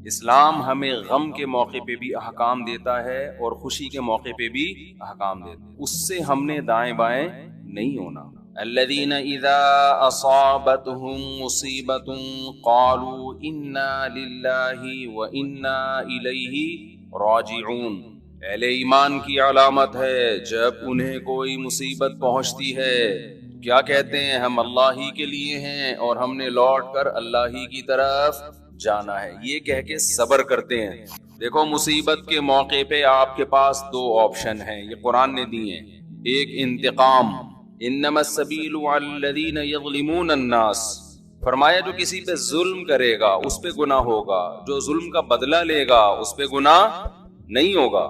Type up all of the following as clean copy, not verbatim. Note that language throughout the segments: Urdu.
اسلام ہمیں غم کے موقع پہ بھی احکام دیتا ہے اور خوشی کے موقع پہ بھی احکام دیتا ہے، اس سے ہم نے دائیں بائیں نہیں ہونا۔ الذین اذا اصابتهم مصیبۃ قالوا انا للہ وانا الیہ راجعون۔ اہل ایمان کی علامت ہے جب انہیں کوئی مصیبت پہنچتی ہے کیا کہتے ہیں؟ ہم اللہ ہی کے لیے ہیں اور ہم نے لوٹ کر اللہ ہی کی طرف جانا ہے، یہ کہہ کے صبر کرتے ہیں۔ دیکھو مصیبت کے موقع پہ آپ کے پاس دو آپشن ہیں، یہ قرآن نے دی ہیں۔ ایک انتقام، انما السبیل علی الذین یظلمون الناس، فرمایا جو کسی پہ ظلم کرے گا اس پہ گناہ ہوگا، جو ظلم کا بدلہ لے گا اس پہ گناہ نہیں ہوگا۔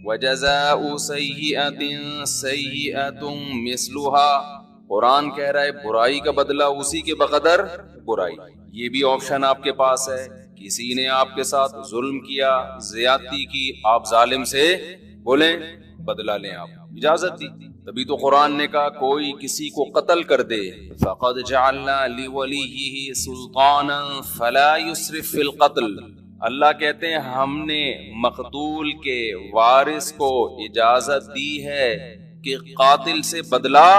وَجَزَاءُ سَيِّئَةٍ سَيِّئَةٌ مِثْلُهَا، قرآن کہہ رہا ہے برائی کا بدلہ اسی کے بقدر برائی۔ یہ بھی آپشن آپ کے پاس ہے، کسی نے آپ کے ساتھ ظلم کیا، زیادتی کی، آپ ظالم سے بولیں بدلہ لیں، آپ اجازت دی۔ تبھی تو قرآن نے کہا کوئی کسی کو قتل کر دے فَقَدْ جَعَلْنَا لِوَلِيِّهِ سُلْطَانًا فَلَا يُسْرِفْ فِي الْقَتْلِ، اللہ کہتے ہیں ہم نے مقتول کے وارث کو اجازت دی ہے کہ قاتل سے بدلہ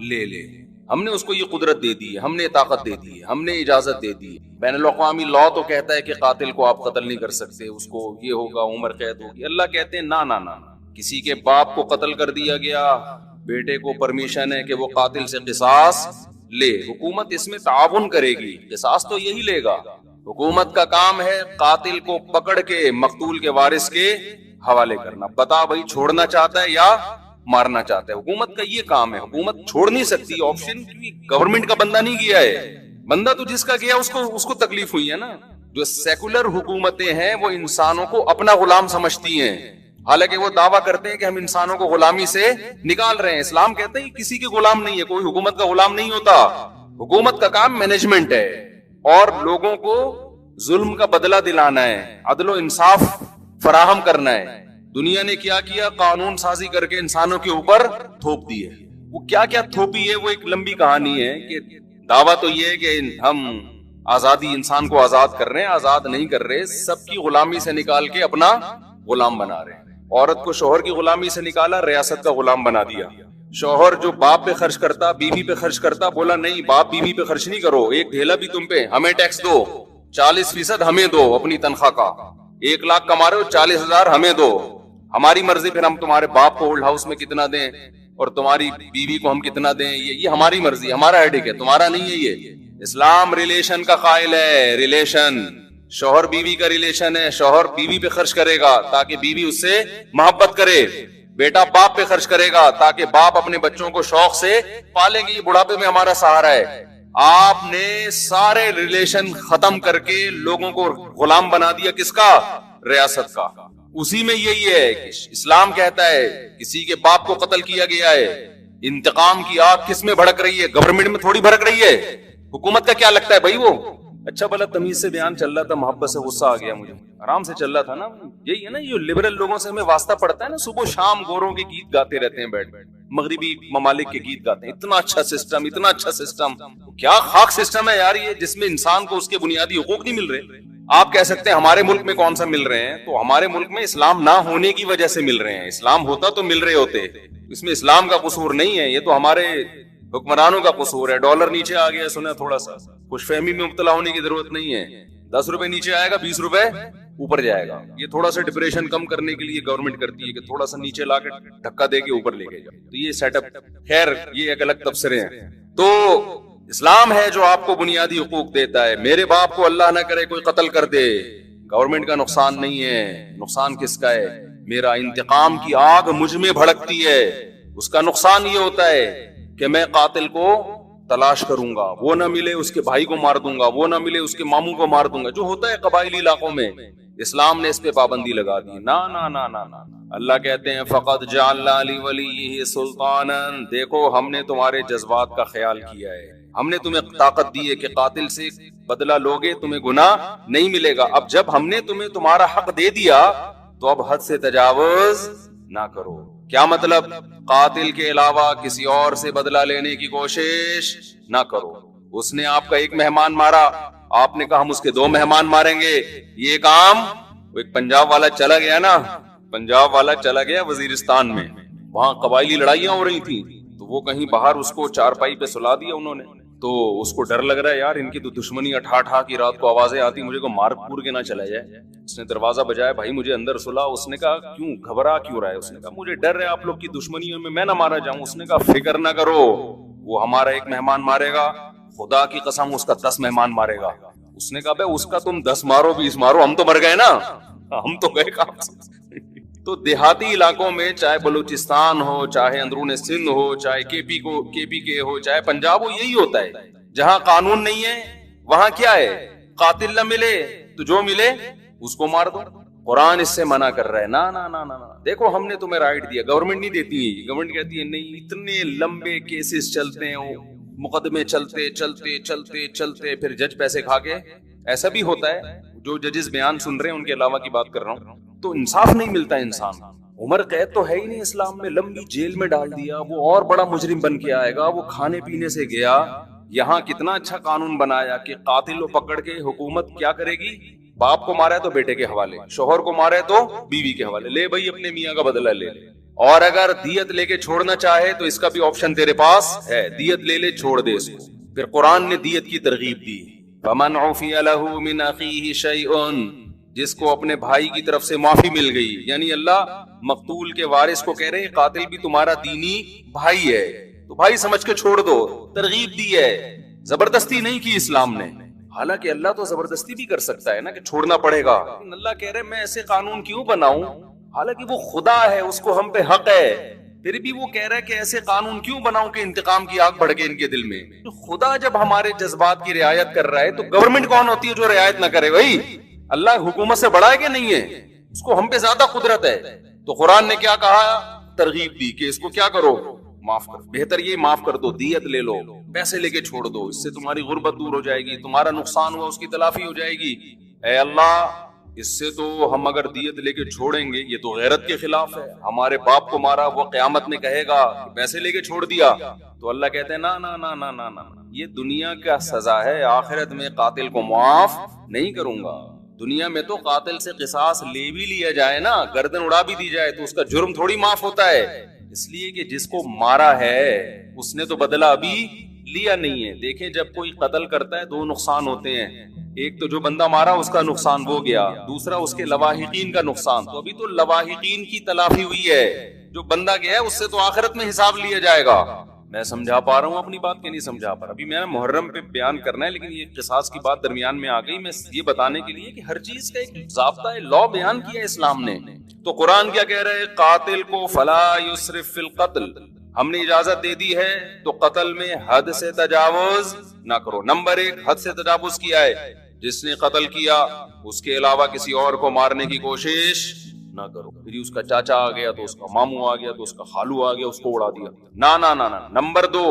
لے لے، ہم نے اس کو یہ قدرت دے دی ہے، ہم نے طاقت دے دی ہے، ہم نے اجازت دے دی ہے۔ بین الاقوامی لاء تو کہتا ہے کہ قاتل کو آپ قتل نہیں کر سکتے، اس کو یہ ہوگا، عمر قید ہوگی۔ اللہ کہتے ہیں نہ، کسی کے باپ کو قتل کر دیا گیا، بیٹے کو پرمیشن ہے کہ وہ قاتل سے قصاص لے، حکومت اس میں تعاون کرے گی، قصاص تو یہی لے گا۔ حکومت کا کام ہے قاتل کو پکڑ کے مقتول کے وارث کے حوالے کرنا، بتا بھائی چھوڑنا چاہتا ہے یا مارنا چاہتا ہے، حکومت کا یہ کام ہے۔ حکومت چھوڑ نہیں سکتی آپشن، گورنمنٹ کا بندہ نہیں گیا ہے، بندہ تو جس کا گیا اس کو تکلیف ہوئی ہے نا۔ جو سیکولر حکومتیں ہیں وہ انسانوں کو اپنا غلام سمجھتی ہیں، حالانکہ وہ دعویٰ کرتے ہیں کہ ہم انسانوں کو غلامی سے نکال رہے ہیں۔ اسلام کہتے ہیں کسی کے غلام نہیں ہے، کوئی حکومت کا غلام نہیں ہوتا، حکومت کا کام مینجمنٹ ہے اور لوگوں کو ظلم کا بدلہ دلانا ہے، عدل و انصاف فراہم کرنا ہے۔ دنیا نے کیا کیا؟ قانون سازی کر کے انسانوں کے اوپر تھوپ دی ہے۔ وہ کیا کیا تھوپی ہے وہ ایک لمبی کہانی ہے، کہ دعویٰ تو یہ ہے کہ ہم آزادی، انسان کو آزاد کر رہے ہیں، آزاد نہیں کر رہے، سب کی غلامی سے نکال کے اپنا غلام بنا رہے ہیں۔ عورت کو شوہر کی غلامی سے نکالا، ریاست کا غلام بنا دیا۔ شوہر جو باپ پہ خرچ کرتا، بیوی پہ خرچ کرتا، بولا نہیں باپ بیوی پہ خرچ نہیں کرو، ایک ڈھیلا بھی تم پہ، ہمیں ٹیکس دو، 40% ہمیں دو اپنی تنخواہ کا، 1 لاکھ کما رہے ہو 40,000 ہمیں دو، ہماری مرضی، پھر ہم تمہارے باپ کو اولڈ ہاؤس میں کتنا دیں اور تمہاری بیوی کو ہم کتنا دیں، یہ ہماری مرضی، ہمارا ہیڈک ہے، تمہارا نہیں ہے۔ یہ اسلام ریلیشن کا قائل ہے، ریلیشن شوہر بیوی کا ریلیشن ہے، شوہر بیوی پہ خرچ کرے گا تاکہ بیوی اس سے محبت کرے، بیٹا باپ پہ خرچ کرے گا تاکہ باپ اپنے بچوں کو شوق سے پالیں گے، یہ بڑھاپے میں ہمارا سہارا ہے۔ آپ نے سارے ریلیشن ختم کر کے لوگوں کو غلام بنا دیا، کس کا؟ ریاست کا۔ اسی میں یہی ہے کہ اسلام کہتا ہے کسی کے باپ کو قتل کیا گیا ہے، انتقام کی آگ کس میں بھڑک رہی ہے؟ گورنمنٹ میں تھوڑی بھڑک رہی ہے، حکومت کا کیا لگتا ہے بھائی؟ وہ اچھا بھلا تمیز سے بیان چل رہا تھا، محبت سے غصہ آ گیا مجھے، آرام سے چل رہا تھا نا۔ یہی ہے نا، یہ لبرل لوگوں سے ہمیں واسطہ پڑتا ہے نا، صبح شام گوروں کے گیت گاتے رہتے ہیں، بیٹھ مغربی ممالک کے گیت گاتے ہیں، اتنا اچھا سسٹم، اتنا اچھا سسٹم۔ کیا خاک سسٹم ہے یار یہ، جس میں انسان کو اس کے بنیادی حقوق نہیں مل رہے۔ آپ کہہ سکتے ہیں ہمارے ملک میں کون سا مل رہے ہیں، تو ہمارے ملک میں اسلام نہ ہونے کی وجہ سے مل رہے ہیں، اسلام ہوتا تو مل رہے ہوتے، اس میں اسلام کا قصور نہیں ہے، یہ تو ہمارے حکمرانوں کا قصور ہے۔ ڈالر نیچے آ گیا، سنا تھوڑا سا، خوش فہمی میں مبتلا ہونے کی ضرورت نہیں ہے، 10 روپے نیچے آئے گا، 20 روپے اوپر جائے گا، یہ تھوڑا سا ڈپریشن کم کرنے کے لیے گورنمنٹ کرتی ہے کہ تھوڑا سا نیچے لا کے دھکا دے کے اوپر لے کے جاؤ، تو یہ سیٹ اپ، خیر یہ ایک الگ تبصرے ہیں۔ تو اسلام ہے جو آپ کو بنیادی حقوق دیتا ہے۔ میرے باپ کو اللہ نہ کرے کوئی قتل کر دے، گورنمنٹ کا نقصان نہیں ہے، نقصان کس کا ہے؟ میرا انتقام کی آگ مجھ میں بھڑکتی ہے، اس کا نقصان یہ ہوتا ہے کہ میں قاتل کو تلاش کروں گا، وہ نہ ملے اس کے بھائی کو مار دوں گا، وہ نہ ملے اس کے ماموں کو مار دوں گا، جو ہوتا ہے قبائلی علاقوں میں۔ اسلام نے اس پہ پابندی لگا دی، نہ نہ نہ نہ نہ۔ اللہ کہتے ہیں فقط جعلنا لولیہ سلطانا، دیکھو ہم نے تمہارے جذبات کا خیال کیا ہے، ہم نے تمہیں طاقت دی ہے کہ قاتل سے بدلہ لوگے تمہیں گناہ نہیں ملے گا۔ اب جب ہم نے تمہیں تمہارا حق دے دیا تو اب حد سے تجاوز نہ کرو۔ کیا مطلب؟ قاتل کے علاوہ کسی اور سے بدلہ لینے کی کوشش نہ کرو۔ اس نے آپ کا ایک مہمان مارا، آپ نے کہا ہم اس کے 2 مہمان ماریں گے. یہ کام وہ ایک پنجاب والا چلا گیا نا, پنجاب والا چلا گیا وزیرستان میں, وہاں قبائلی لڑائیاں ہو رہی تھیں, تو وہ کہیں باہر اس کو چارپائی پہ سلا دیا انہوں نے. تو اس کو ڈر لگ رہا ہے یار ان کی تو دشمنی اٹھا کی رات کو آوازیں آتی, مجھے کو مار پور کے نہ چلا جائے. اس نے دروازہ بجایا, بھائی مجھے اندر سلا. اس نے کہا کیوں, گھبرا کیوں رہا ہے؟ اس نے کہا مجھے ڈر ہے آپ لوگ کی دشمنیوں میں نہ مارا جاؤں. اس نے کہا فکر نہ کرو, وہ ہمارا 1 مہمان مارے گا, خدا کی قسم اس کا 10 مہمان مارے گا. اس نے کہا بھائی اس کا تم 10 مارو 20 مارو, ہم تو مر گئے نا, ہم تو گئے کام سے. تو دیہاتی علاقوں میں چاہے بلوچستان ہو, چاہے اندرون سندھ ہو, چاہے کے پی کے ہو, چاہے پنجاب ہو, یہی ہوتا ہے. جہاں قانون نہیں ہے وہاں کیا ہے, قاتل نہ ملے تو جو ملے اس کو مار دو. قرآن اس سے منع کر رہا ہے, نا نا نا نا, دیکھو ہم نے تمہیں رائٹ دیا. گورنمنٹ نہیں دیتی ہے, گورنمنٹ کہتی ہے نہیں, اتنے لمبے کیسز چلتے ہیں, مقدمے چلتے چلتے چلتے چلتے پھر جج پیسے کھا کے. ایسا بھی ہوتا ہے, جو ججز بیان سن رہے ہیں ان کے علاوہ کی بات کر رہا ہوں, تو انصاف نہیں ملتا انسان. عمر قید تو ہے ہی نہیں اسلام میں, لمبی جیل میں ڈال دیا, وہ اور بڑا مجرم بن کے آئے گا. وہ کھانے پینے سے گیا. یہاں کتنا اچھا قانون بنایا کہ قاتل کو پکڑ کے حکومت کیا کرے گی, باپ کو مارا ہے تو بیٹے کے حوالے, شوہر کو مارا ہے تو بیوی کے حوالے, لے بھائی اپنے میاں کا بدلہ لے. اور اگر دیت لے کے چھوڑنا چاہے تو اس کا بھی آپشن تیرے پاس ہے, دیت لے لے, چھوڑ دے اس کو. پھر قرآن نے دیت کی ترغیب دی, فَمَنْ عُفِيَ لَهُ مِنْ أَخِيهِ شَيْءٌ, جس کو اپنے بھائی کی طرف سے معافی مل گئی. یعنی اللہ مقتول کے وارث کو کہہ رہے ہیں قاتل بھی تمہارا دینی بھائی ہے, تو بھائی سمجھ کے چھوڑ دو. ترغیب دی ہے, زبردستی نہیں کی اسلام نے. حالانکہ اللہ تو زبردستی بھی کر سکتا ہے نا کہ چھوڑنا پڑے گا, لیکن اللہ کہہ رہے میں ایسے قانون کیوں بناؤں, حالانکہ وہ خدا ہے, اس کو ہم پہ حق ہے, پھر بھی وہ کہہ رہا ہے کہ ایسے قانون کیوں بناؤں کہ انتقام کی آگ بڑھ گئے ان کے دل میں. خدا جب ہمارے جذبات کی رعایت کر رہا ہے تو گورنمنٹ کون ہوتی ہے جو رعایت نہ کرے؟ بھائی اللہ حکومت سے بڑا ہے کہ نہیں ہے, اس کو ہم پہ زیادہ قدرت ہے. تو قرآن نے کیا کہا, ترغیب دی کہ اس کو کیا کرو, معاف کر. بہتر یہ معاف کر دو, دیت لے لو, پیسے لے کے چھوڑ دو, اس سے تمہاری غربت دور ہو جائے گی, تمہارا نقصان ہوا اس کی تلافی ہو جائے گی. اے اللہ اس سے تو ہم اگر دیت لے کے چھوڑیں گے یہ تو غیرت کے خلاف ہے. ہمارے باپ کو مارا, وہ قیامت میں کہے گا پیسے لے کے چھوڑ دیا. تو اللہ کہتے ہیں نا نا نا نا نا نا, یہ دنیا کا سزا ہے, آخرت میں قاتل کو معاف نہیں کروں گا. دنیا میں تو قاتل سے قصاص لے بھی لیا جائے نا, گردن اڑا بھی دی جائے, تو اس کا جرم تھوڑی معاف ہوتا ہے, اس لیے کہ جس کو مارا ہے اس نے تو بدلہ ابھی لیا نہیں ہے. دیکھیں جب کوئی قتل کرتا ہے 2 نقصان ہوتے ہیں, ایک تو جو بندہ مارا اس کا نقصان وہ گیا, دوسرا اس کے لواحقین کا نقصان. تو ابھی تو لواحقین کی تلافی ہوئی ہے, جو بندہ گیا ہے اس سے تو آخرت میں حساب لیا جائے گا. میں سمجھا پا رہا ہوں اپنی بات کہ نہیں سمجھا پا رہا؟ ابھی میں نے محرم پہ بیان کرنا ہے, لیکن یہ قصاص کی بات درمیان میں آ گئی. میں یہ بتانے کے لیے کہ ہر چیز کا ایک ضابطہ ہے, لا بیان کیا ہے اسلام نے. تو قرآن کیا کہہ رہے, قاتل کو فلا یسرف فی القتل, ہم نے اجازت دے دی ہے تو قتل میں حد سے تجاوز نہ کرو. نمبر 1 حد سے تجاوز کیا ہے, جس نے قتل کیا اس کے علاوہ کسی اور کو مارنے کی کوشش نہ کرو. پھر اس کا چاچا آ گیا تو اس کا ماموں آ گیا تو اس کا خالو آ گیا, اس کو اڑا دیا, نا نا نا نا. نمبر 2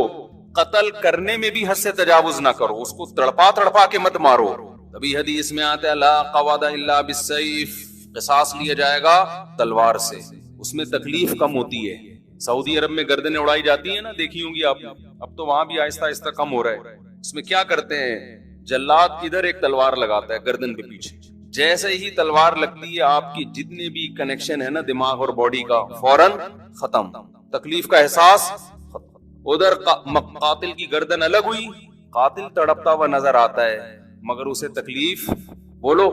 قتل کرنے میں بھی حد سے تجاوز نہ کرو, اس کو تڑپا کے مت مارو. تبھی حدیث میں آتا ہے لا قواد الا بالسیف, قصاص لیا جائے گا تلوار سے, اس میں تکلیف کم ہوتی ہے. سعودی عرب میں گردنیں اڑائی جاتی ہیں نا, دیکھی ہوں گی آپ, اب تو وہاں بھی آہستہ آہستہ کم ہو رہا ہے. اس میں کیا کرتے ہیں, جلاد ادھر ایک تلوار لگاتا ہے گردن کے پیچھے, جیسے ہی تلوار لگتی ہے آپ کی جتنے بھی کنیکشن ہے نا دماغ اور باڈی کا, فوراً ختم, تکلیف کا احساس ختم. ادھر قاتل کی گردن الگ ہوئی, قاتل تڑپتا ہوا نظر آتا ہے مگر اسے تکلیف بولو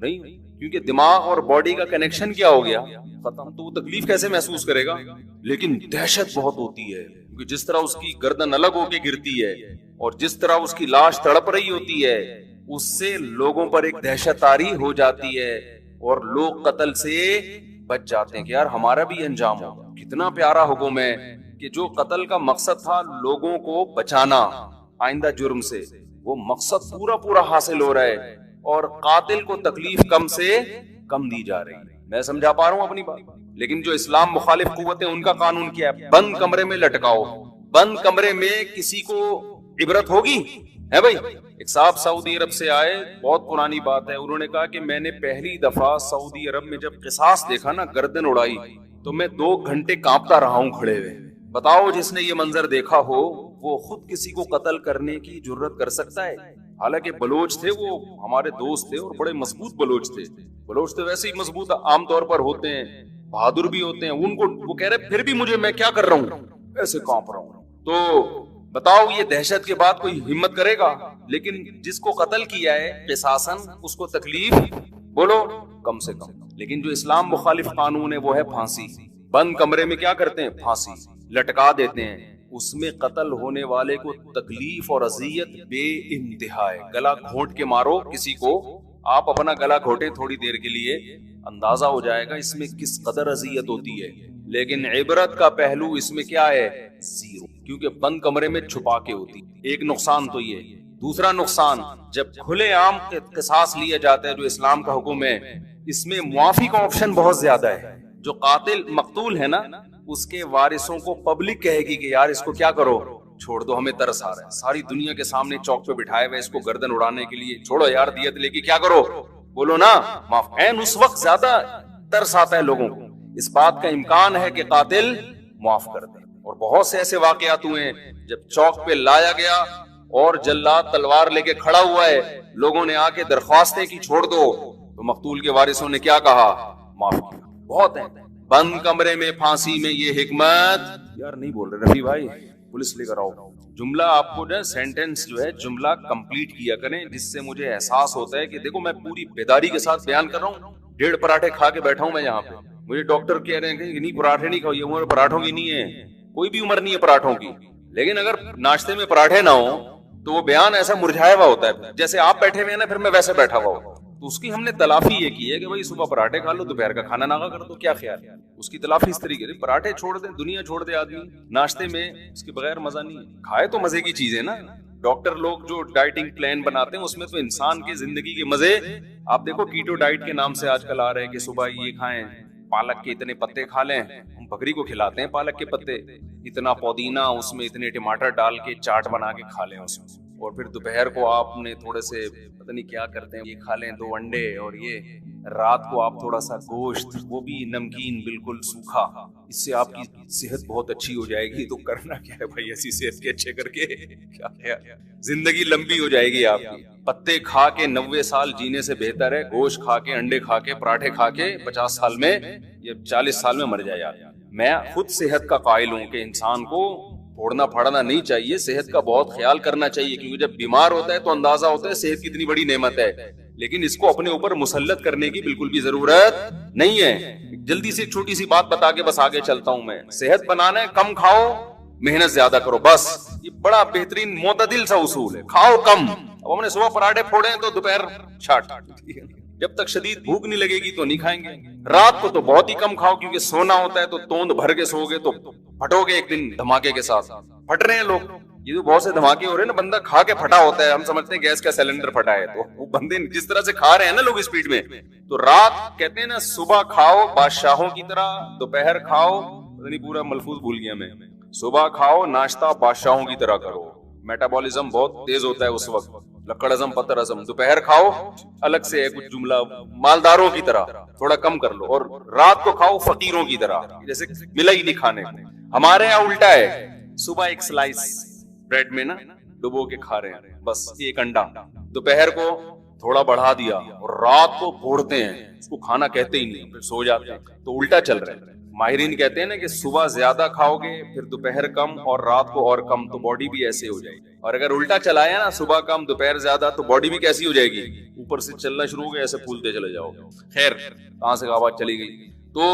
نہیں, کیونکہ دماغ اور باڈی کا کنیکشن کیا ہو گیا, ختم. تو وہ تکلیف کیسے محسوس کرے گا؟ لیکن دہشت بہت ہوتی ہے, کیونکہ جس طرح اس کی گردن الگ ہو کے گرتی ہے اور جس طرح اس کی لاش تڑپ رہی ہوتی ہے, اس سے لوگوں پر ایک دہشت طاری ہو جاتی ہے اور لوگ قتل سے بچ جاتے ہیں کہ یار ہمارا بھی انجام ہو. کتنا پیارا حکم ہے کہ جو قتل کا مقصد تھا لوگوں کو بچانا آئندہ جرم سے, وہ مقصد پورا حاصل ہو رہا ہے اور قاتل کو تکلیف کم سے کم دی جا رہی ہے. میں سمجھا پا رہا ہوں اپنی بات؟ لیکن جو اسلام مخالف قوتیں, ان کا قانون کیا ہے, بند کمرے میں لٹکاؤ. بند کمرے میں کسی کو عبرت ہوگی ہے بھائی؟ ایک صاحب سعودی عرب سے آئے, بہت پرانی بات ہے, انہوں نے کہا کہ میں نے پہلی دفعہ سعودی عرب میں جب قصاص دیکھا نا, گردن اڑائی, تو میں 2 گھنٹے کانپتا رہا ہوں کھڑے ہوئے. بتاؤ جس نے یہ منظر دیکھا ہو وہ خود کسی کو قتل کرنے کی جرت کر سکتا ہے؟ حالانکہ بلوچ تھے، وہ ہمارے دوست تھے اور بڑے مضبوط بلوچ تھے. بلوچ تو ویسے ہی مضبوط عام طور پر ہوتے ہیں، بہادر بھی ہوتے ہیں. ان کو وہ کہہ رہے پھر بھی مجھے، میں کیا کر رہا ہوں، ایسے کانپ رہا ہوں. تو بتاؤ یہ دہشت کے بعد کوئی ہمت کرے گا؟ لیکن جس کو قتل کیا ہے قصاصاً، اس کو تکلیف بولو کم سے کم. لیکن جو اسلام مخالف قانون ہے وہ ہے پھانسی. بند کمرے میں کیا کرتے ہیں؟ پھانسی لٹکا دیتے ہیں. اس میں قتل ہونے والے کو تکلیف اور اذیت بے انتہا ہے. گلا گھونٹ کے مارو کسی کو، آپ اپنا گلا گھونٹے تھوڑی دیر کے لیے، اندازہ ہو جائے گا اس میں کس قدر اذیت ہوتی ہے. لیکن عبرت کا پہلو اس میں کیا ہے؟ زیرو، کیونکہ بند کمرے میں چھپا کے ہوتی. ایک نقصان تو یہ. دوسرا نقصان، جب کھلے عام قصاص لیا جاتا ہے جو اسلام کا حکم ہے، اس میں معافی کا آپشن بہت زیادہ ہے. جو قاتل مقتول ہے نا، اس کے وارثوں کو پبلک کہے گی کہ یار اس کو کیا کرو، چھوڑ دو، ہمیں ترس آ رہا ہے. ساری دنیا کے سامنے چوک پہ بٹھائے ہوئے اس کو گردن اڑانے کے لیے، چھوڑو یار دیت لے کے کیا کرو، بولو نا معاف. اس وقت زیادہ ترس آتا ہے لوگوں کو، اس بات کا امکان ہے کہ قاتل معاف کر دے. اور بہت سے ایسے واقعات ہوئے ہیں جب چوک پہ لایا گیا اور جلاد تلوار لے کے کھڑا ہوا ہے، لوگوں نے آ کے درخواستیں کی چھوڑ دو، تو مقتول کے وارثوں نے کیا کہا؟ معاف کیا. بہت ہے. بند کمرے میں پھانسی میں یہ حکمت، یار نہیں بول رہے رفیع بھائی، پولیس لے کر آؤ. جملہ آپ کو سینٹینس جو ہے جملہ کمپلیٹ کیا کریں، جس سے مجھے احساس ہوتا ہے کہ دیکھو میں پوری بیداری کے ساتھ بیان کر رہا ہوں. 1.5 پراٹھے کھا کے بیٹھا ہوں میں یہاں پہ، مجھے ڈاکٹر کہہ رہے ہیں کہ نہیں پراٹھے نہیں کھاؤ، یہ عمر پراٹھوں کی نہیں ہے، کوئی بھی عمر نہیں ہے پراٹھوں کی. لیکن اگر ناشتے میں پراٹھے نہ ہو تو وہ بیان ایسا مرجھایا ہوا ہوتا ہے. جیسے آپ بیٹھے ہوئے ہیں نا، پھر میں ویسے بیٹھا ہوا ہوں. تو اس کی ہم نے تلافی یہ کی ہے کہ بھائی صبح پراٹھے کھا لو، دوپہر کا کھانا نہ کر دو. کیا خیال ہے اس کی تلافی؟ اس طریقے سے پراٹھے چھوڑ دیں، دنیا چھوڑ دے آدمی ناشتے میں، اس کے بغیر مزہ نہیں ہے. کھائے تو مزے کی چیزیں نا. ڈاکٹر لوگ جو ڈائٹنگ پلان بناتے ہیں اس میں تو انسان کی زندگی کے مزے، آپ دیکھو کیٹو ڈائٹ کے نام سے آج کل آ رہے ہیں کہ صبح یہ کھائیں، پالک کے اتنے پتے کھا لیں. ہم بکری کو کھلاتے ہیں پالک کے پتے، اتنا پودینہ اس میں اتنے ٹماٹر ڈال کے چاٹ بنا کے کھا لیں اس میں. اور پھر دوپہر کو آپ نے تھوڑے سے پتہ نہیں کیا کرتے ہیں، یہ کھا لیں 2 انڈے، اور یہ رات کو آپ تھوڑا سا گوشت، وہ بھی نمکین بالکل سوکھا. اس سے آپ کی صحت بہت اچھی ہو جائے گی. تو کرنا کیا ہے بھائی، ایسی صحت کے اچھے کر کے کیا ہے، زندگی لمبی ہو جائے گی آپ کی. پتے کھا کے 90 سال جینے سے بہتر ہے گوشت کھا کے، انڈے کھا کے، پراٹھے کھا کے 50 سال میں یا 40 سال میں مر جائے یار. میں خود صحت کا قائل ہوں کہ انسان کو پھوڑنا پھاڑنا نہیں چاہیے، صحت کا بہت خیال کرنا چاہیے، کیونکہ جب بیمار ہوتا ہے تو اندازہ ہوتا ہے صحت کتنی بڑی نعمت ہے. لیکن اس کو اپنے اوپر مسلط کرنے کی بالکل بھی ضرورت نہیں ہے. جلدی سے ایک چھوٹی سی بات بتا کے بس آگے چلتا ہوں میں. صحت بنانا ہے، کم کھاؤ، محنت زیادہ کرو، بس. یہ بڑا بہترین معتدل سا اصول ہے. کھاؤ کم. اب ہم نے صبح پراٹھے پھوڑے ہیں تو دوپہر چھاٹ. جب تک شدید بھوک نہیں لگے گی تو نہیں کھائیں گے. رات کو تو بہت ہی کم کھاؤ، کیونکہ سونا ہوتا ہے تو توند بھر کے سو گے تو پھٹو گے ایک دن دھماکے کے ساتھ. پھٹ رہے ہیں لوگ، یہ تو بہت سے دھماکے ہو رہے ہیں نا، بندہ کھا کے پھٹا ہوتا ہے. ہم سمجھتے ہیں گیس کا سلنڈر پھٹا ہے، تو وہ بندے جس طرح سے کھا رہے ہیں نا لوگ اسپیڈ میں. تو رات کہتے ہیں نا صبح کھاؤ بادشاہوں کی طرح، دوپہر کھاؤ، پتہ نہیں پورا ملفوظ بھول گیا میں، صبح کھاؤ ناشتہ بادشاہوں کی طرح کرو. میٹابولزم بہت تیز ہوتا ہے اس وقت، لکڑ ازم پتر ازم. دوپہر کھاؤ، الگ سے ہے کچھ جملہ، مالداروں کی طرح تھوڑا کم کر لو. اور رات کو کھاؤ فقیروں کی طرح، جیسے ملا ہی نہیں کھانے کو. ہمارے یہاں الٹا ہے، صبح ایک سلائس بریڈ میں نا ڈبو کے کھا رہے ہیں، بس ایک انڈا. دوپہر کو تھوڑا بڑھا دیا، اور رات کو پھوڑتے ہیں، اس کو کھانا کہتے ہی نہیں، پھر سو جاتے ہیں. تو الٹا چل رہا ہے. ماہرین کہتے ہیں نا کہ صبح زیادہ کھاؤ گے، پھر دوپہر کم اور رات کو اور کم، تو باڈی بھی ایسے ہو جائے گی. اور اگر الٹا چلایا نا صبح کم دوپہر زیادہ، تو باڈی بھی کیسی ہو جائے گی، اوپر سے چلنا شروع ہو گیا، ایسے پھولتے چلے جاؤ گے. خیر کہاں سے آواز چلی گئی. تو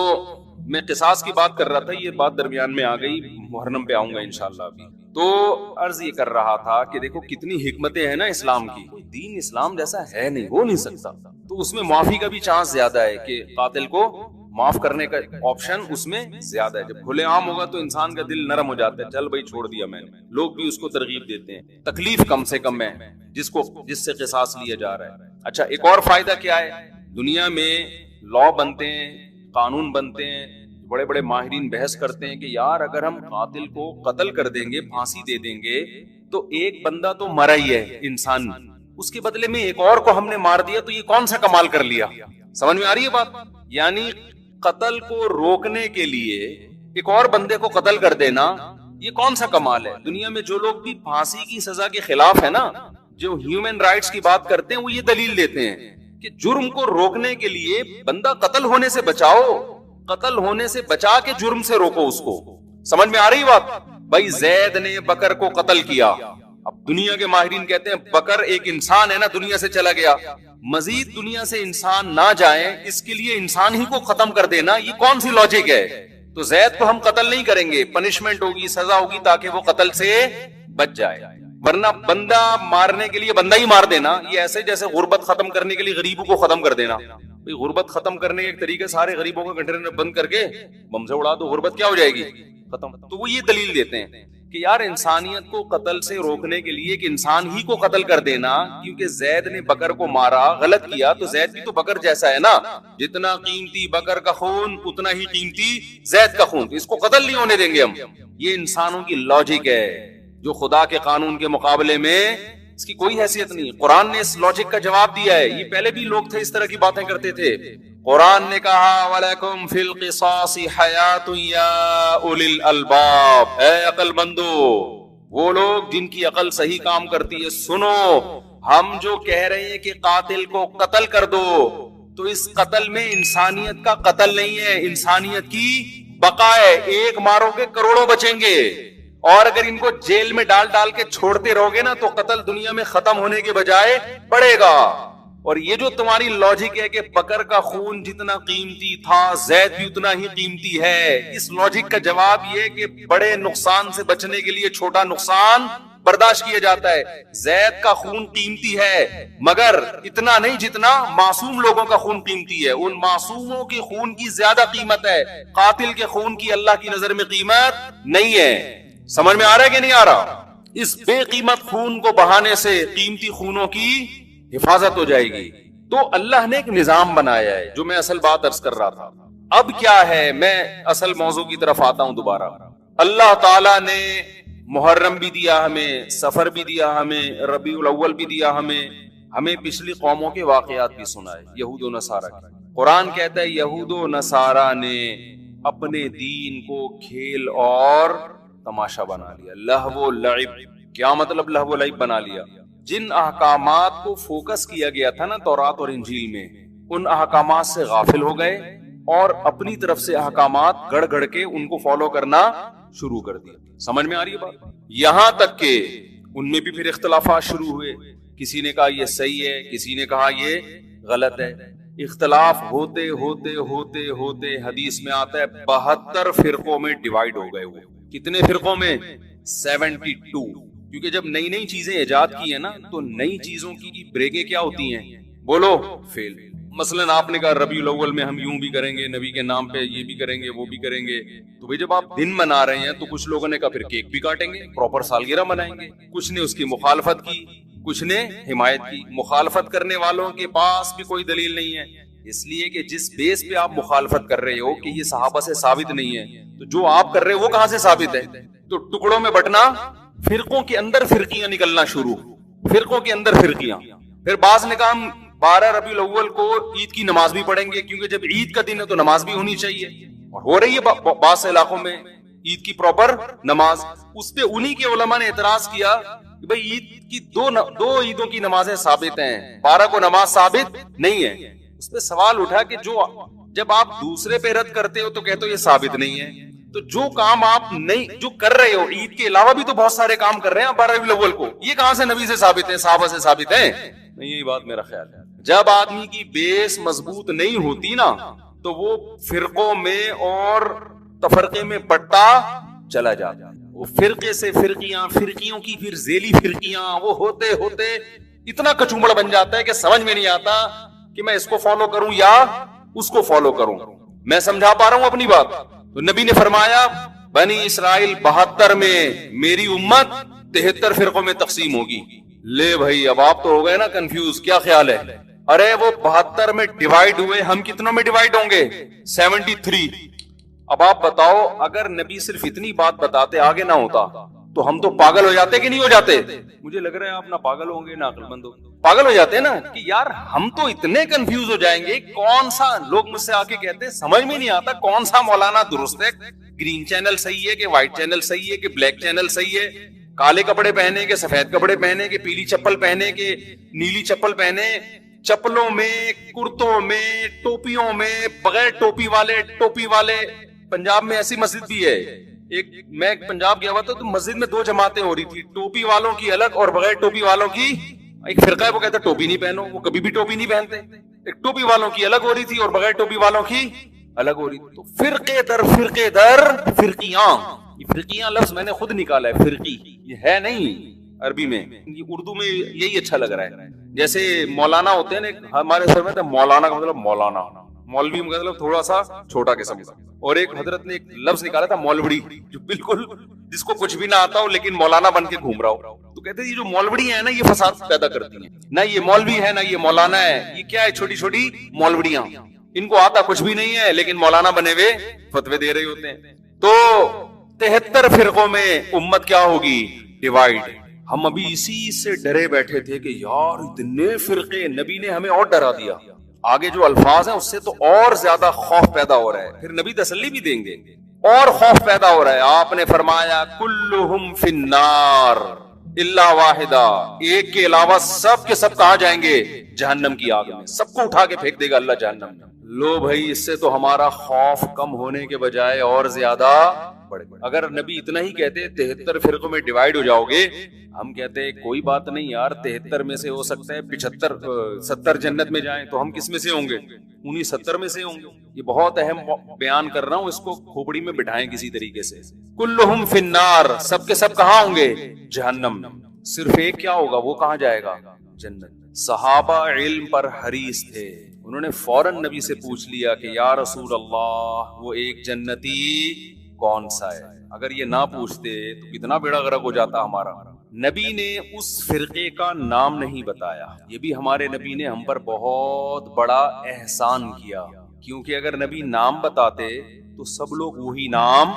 میں قصاص کی بات کر رہا تھا، یہ بات درمیان میں آ گئی، محرم پہ آؤں گا انشاءاللہ ابھی. تو عرض یہ کر رہا تھا کہ دیکھو کتنی حکمتیں ہیں نا اسلام کی. دین اسلام جیسا ہے نہیں، ہو نہیں سکتا. تو اس میں معافی کا بھی چانس زیادہ ہے کہ قاتل کو معاف کرنے کا آپشن اس میں زیادہ ہے. جب کھلے عام ہوگا تو انسان کا دل نرم ہو جاتا ہے، چل بھائی چھوڑ دیا میں نے. لوگ بھی اس کو ترغیب دیتے ہیں. تکلیف کم سے کم ہے جس سے قصاص لیا جا رہا ہے. اچھا ایک اور فائدہ کیا ہے، دنیا میں لا بنتے ہیں، قانون بنتے ہیں، بڑے بڑے ماہرین بحث کرتے ہیں کہ یار اگر ہم قاتل کو قتل کر دیں گے، پھانسی دے دیں گے، تو ایک بندہ تو مرا ہی ہے انسان، اس کے بدلے میں ایک اور کو ہم نے مار دیا، تو یہ کون سا کمال کر لیا. سمجھ میں آ رہی ہے بات؟ یعنی قتل کو روکنے کے لیے ایک اور بندے کو قتل کر دینا، یہ کون سا کمال ہے. دنیا میں جو لوگ بھی پھانسی کی سزا کے خلاف ہے نا، جو ہیومن رائٹس کی بات کرتے ہیں وہ یہ دلیل دیتے ہیں کہ جرم کو روکنے کے لیے بندہ قتل ہونے سے بچاؤ، قتل ہونے سے بچا کے جرم سے روکو اس کو. سمجھ میں آ رہی بات؟ بھائی زید نے بکر کو قتل کیا، اب دنیا کے ماہرین کہتے ہیں بکر ایک انسان ہے نا، دنیا سے چلا گیا، مزید دنیا سے انسان نہ جائیں اس کے لیے انسان ہی کو ختم کر دینا، یہ کون سی لاجک ہے؟ تو زید کو ہم قتل نہیں کریں گے، پنشمنٹ ہوگی، سزا ہوگی تاکہ وہ قتل سے بچ جائے، ورنہ بندہ مارنے کے لیے بندہ ہی مار دینا، یہ ایسے جیسے غربت ختم کرنے کے لیے غریبوں کو ختم کر دینا. غربت ختم کرنے کے ایک طریقے سارے غریبوں کو کنٹینر میں بند کر کے بم سے اڑا دو، غربت کیا ہو جائے گی؟ ختم. تو وہ یہ دلیل دیتے ہیں کہ یار انسانیت کو قتل سے روکنے کے لیے کہ انسان ہی کو قتل کر دینا، کیونکہ زید نے بکر کو مارا، غلط کیا، تو زید بھی تو بکر جیسا ہے نا، جتنا قیمتی بکر کا خون اتنا ہی قیمتی زید کا خون، اس کو قتل نہیں ہونے دیں گے ہم. یہ انسانوں کی لاجک ہے جو خدا کے قانون کے مقابلے میں اس کی کوئی حیثیت نہیں. قرآن نے اس لاجک کا جواب دیا ہے. یہ پہلے بھی لوگ تھے اس طرح کی باتیں کرتے تھے. قرآن نے کہا وَلَكُمْ فِي الْقِصَاصِ حَيَاتٌ يَا أُولِي الْأَلْبَابِ، اے عقل مندو، وہ لوگ جن کی عقل صحیح کام کرتی ہے، سنو، ہم جو کہہ رہے ہیں کہ قاتل کو قتل کر دو، تو اس قتل میں انسانیت کا قتل نہیں ہے، انسانیت کی بقا ہے. ایک مارو گے کروڑوں بچیں گے، اور اگر ان کو جیل میں ڈال کے چھوڑتے رہو گے نا تو قتل دنیا میں ختم ہونے کے بجائے بڑھے گا. اور یہ جو تمہاری لاجک ہے کہ بکر کا خون جتنا قیمتی تھا زید بھی اتنا ہی قیمتی ہے، اس لاجک کا جواب یہ کہ بڑے نقصان سے بچنے کے لیے چھوٹا نقصان برداشت کیا جاتا ہے. زید کا خون قیمتی ہے مگر اتنا نہیں جتنا معصوم لوگوں کا خون قیمتی ہے. ان معصوموں کے خون کی زیادہ قیمت ہے، قاتل کے خون کی اللہ کی نظر میں قیمت نہیں ہے. سمجھ میں آ رہا ہے کہ نہیں آ رہا؟ اس بے قیمت خون کو بہانے سے قیمتی خونوں کی حفاظت ہو جائے گی. تو اللہ نے ایک نظام بنایا ہے، جو میں اصل بات عرض کر رہا تھا. اب کیا ہے، میں اصل موضوع کی طرف آتا ہوں دوبارہ. اللہ تعالیٰ نے محرم بھی دیا ہمیں، سفر بھی دیا ہمیں، ربیع الاول بھی دیا ہمیں پچھلی قوموں کے واقعات بھی سنائے، یہود و نصارہ کے. قرآن کہتا ہے یہود و نصارہ نے اپنے دین کو کھیل اور تماشا بنا لیا. لہو و لعب، کیا مطلب لہو و لعب بنا لیا؟ جن احکامات کو فوکس کیا گیا تھا نا تورات اور انجیل میں، ان احکامات سے غافل ہو گئے اور اپنی طرف سے احکامات گڑ گڑ کے ان کو فالو کرنا شروع کر دیا. سمجھ میں آ رہی ہے بات؟ یہاں تک کہ ان میں بھی پھر اختلافات شروع ہوئے. کسی نے کہا یہ صحیح ہے، کسی نے کہا یہ غلط ہے. اختلاف ہوتے ہوتے ہوتے ہوتے حدیث میں آتا ہے 72 فرقوں میں ڈیوائیڈ ہو گئے. وہ کتنے فرقوں میں؟ 72. کیونکہ جب نئی نئی چیزیں ایجاد کی ہیں نا تو نئی چیزوں کی بریکیں کیا ہوتی ہیں؟ بولو، فیل. مثلا آپ نے کہا ربیع الاول میں ہم یوں بھی کریں گے، نبی کے نام پہ یہ بھی کریں گے، وہ بھی کریں گے. تو بھئی جب آپ دن منا رہے ہیں تو کچھ لوگوں نے کہا پھر کیک بھی کاٹیں گے، پراپر سالگرہ منائیں گے. کچھ نے اس کی مخالفت کی، کچھ نے حمایت کی. مخالفت کرنے والوں کے پاس بھی کوئی دلیل نہیں ہے، اس لیے کہ جس بیس پہ آپ مخالفت کر رہے ہو کہ یہ صحابہ سے ثابت نہیں ہے، تو جو آپ کر رہے ہو وہ کہاں سے ثابت ہے؟ تو ٹکڑوں میں بٹنا، فرقوں کے اندر فرقیاں نکلنا شروع، فرقوں کے اندر فرقیاں. پھر بعض نے کہا ہم 12 ربیع الاول کو عید کی نماز بھی پڑھیں گے، کیونکہ جب عید کا دن ہے تو نماز بھی ہونی چاہیے، اور ہو رہی ہے بعض علاقوں میں عید کی پراپر نماز. اس پہ انہی کے علماء نے اعتراض کیا کہ بھئی عید کی دو عیدوں کی نمازیں ثابت ہیں، 12 کو نماز ثابت نہیں ہے. اس پہ سوال اٹھا کہ جب آپ دوسرے پہ رد کرتے ہو تو کہتے ہو یہ ثابت نہیں ہے، تو جو کام آپ نہیں جو کر رہے ہو عید کے علاوہ بھی تو بہت سارے کام کر رہے ہیں 12 ربیع الاول کو، یہ کہاں سے نبی سے ثابت ہے، صحابہ سے ثابت ہے؟ نہیں. یہی بات میرا خیال ہے. جب آدمی کی بیس مضبوط نہیں ہوتی نا تو وہ فرقوں میں اور تفرقے میں بٹتا چلا جاتا ہے. وہ فرقے سے فرقیاں، فرقیوں کی پھر ذیلی فرقیاں، وہ ہوتے ہوتے اتنا کچومڑ بن جاتا ہے کہ سمجھ میں نہیں آتا کہ میں اس کو فالو کروں یا اس کو فالو کروں. میں سمجھا پا رہا ہوں اپنی بات؟ تو نبی نے فرمایا بنی اسرائیل 72 میں، میری امت 73 فرقوں میں تقسیم ہوگی. لے بھائی اب آپ تو ہو گئے نا کنفیوز، کیا خیال ہے؟ ارے وہ 72 میں ڈیوائیڈ ہوئے، ہم کتنوں میں ڈیوائیڈ ہوں گے؟ 73. اب آپ بتاؤ اگر نبی صرف اتنی بات بتاتے آگے نہ ہوتا تو ہم تو پاگل ہو جاتے کہ نہیں ہو جاتے؟ مجھے لگ رہا ہے آپ نہ پاگل ہوں گے نہ عقل مند ہوں گے. پاگل ہو جاتے ہیں نا کہ یار ہم تو اتنے کنفیوز ہو جائیں گے. کون سا لوگ مجھ سے آ کے کہتے ہیں سمجھ میں نہیں آتا کون سا مولانا درست ہے، گرین چینل صحیح ہے کہ وائٹ چینل صحیح ہے کہ بلیک چینل صحیح ہے، کالے کپڑے پہنے کے، سفید کپڑے پہنے کے، پیلی چپل پہنے کے، نیلی چپل پہنے، چپلوں میں، کرتوں میں، ٹوپیوں میں، بغیر ٹوپی والے. پنجاب میں ایسی مسجد بھی ہے. میں پنجاب گیا ہوا تھا تو مسجد میں 2 جماعتیں ہو رہی تھی، ٹوپی والوں کی الگ اور بغیر ٹوپی والوں کی. ایک فرقہ ہے وہ کہتا ہے ٹوپی نہیں پہنو، وہ کبھی بھی ٹوپی نہیں پہنتے. ایک ٹوپی والوں کی الگ ہو رہی تھی اور بغیر ٹوپی والوں کی الگ ہو رہی تھی. تو فرقے در فرقیاں. یہ فرقیاں لفظ میں نے خود نکالا ہے، فرقی یہ ہے نہیں عربی میں، یہ اردو میں یہی اچھا لگ رہا ہے. جیسے مولانا ہوتے ہیں نا، ہمارے سر میں مولانا کا مطلب مولانا، مولوی کا مطلب تھوڑا سا چھوٹا قسم کا. اور ایک حضرت نے ایک لفظ نکالا تھا مولوڑی، جو بالکل جس کو کچھ بھی نہ آتا ہو لیکن مولانا بن کے گھوم رہا ہو. تو کہتے ہیں یہ جو مولوڑی ہیں نا یہ فساد پیدا کرتی ہیں. نہ یہ مولوی ہے نہ یہ مولانا ہے، یہ کیا ہے؟ چھوٹی چھوٹی مولوڑیاں. ان کو آتا کچھ بھی نہیں ہے لیکن مولانا بنے ہوئے فتوے دے رہے ہوتے ہیں. تو 73 فرقوں میں امت کیا ہوگی؟ ڈیوائیڈ. ہم ابھی اسی سے ڈرے بیٹھے تھے کہ یار اتنے فرقے، نبی نے ہمیں اور ڈرا دیا. آگے جو الفاظ ہیں اس سے تو اور زیادہ خوف پیدا ہو رہا ہے. پھر نبی تسلی بھی دیں گے، اور خوف پیدا ہو رہا ہے. آپ نے فرمایا کلہم فی النار الا واحدہ، ایک کے علاوہ سب کے سب کہاں جائیں گے؟ جہنم کی آگ میں. سب کو اٹھا کے پھینک دے گا اللہ جہنم میں. لو بھائی، اس سے تو ہمارا خوف کم ہونے کے بجائے اور زیادہ بڑھ گیا. اگر نبی اتنا ہی کہتے 73 فرقوں میں ڈیوائیڈ ہو جاؤ گے، ہم کہتے کوئی بات نہیں یار، 73 میں سے ہو سکتا ہے 70 جنت میں جائیں، تو ہم کس میں سے ہوں گے؟ انہی 70 میں سے ہوں گے. یہ بہت اہم بیان کر رہا ہوں، اس کو کھوپڑی میں بٹھائیں کسی طریقے سے. کلہم فی النار، سب کے سب کہاں ہوں گے؟ جہنم. صرف ایک کیا ہوگا؟ وہ کہاں جائے گا؟ جنت. صحابہ علم پر حریص تھے، انہوں نے فوراً نبی سے پوچھ لیا کہ یا رسول اللہ وہ ایک جنتی کون سا ہے؟ اگر یہ نہ پوچھتے تو کتنا بیڑا غرق ہو جاتا ہمارا. نبی نے اس فرقے کا نام نہیں بتایا. یہ بھی ہمارے نبی نے ہم پر بہت بڑا احسان کیا، کیونکہ اگر نبی نام بتاتے تو سب لوگ وہی نام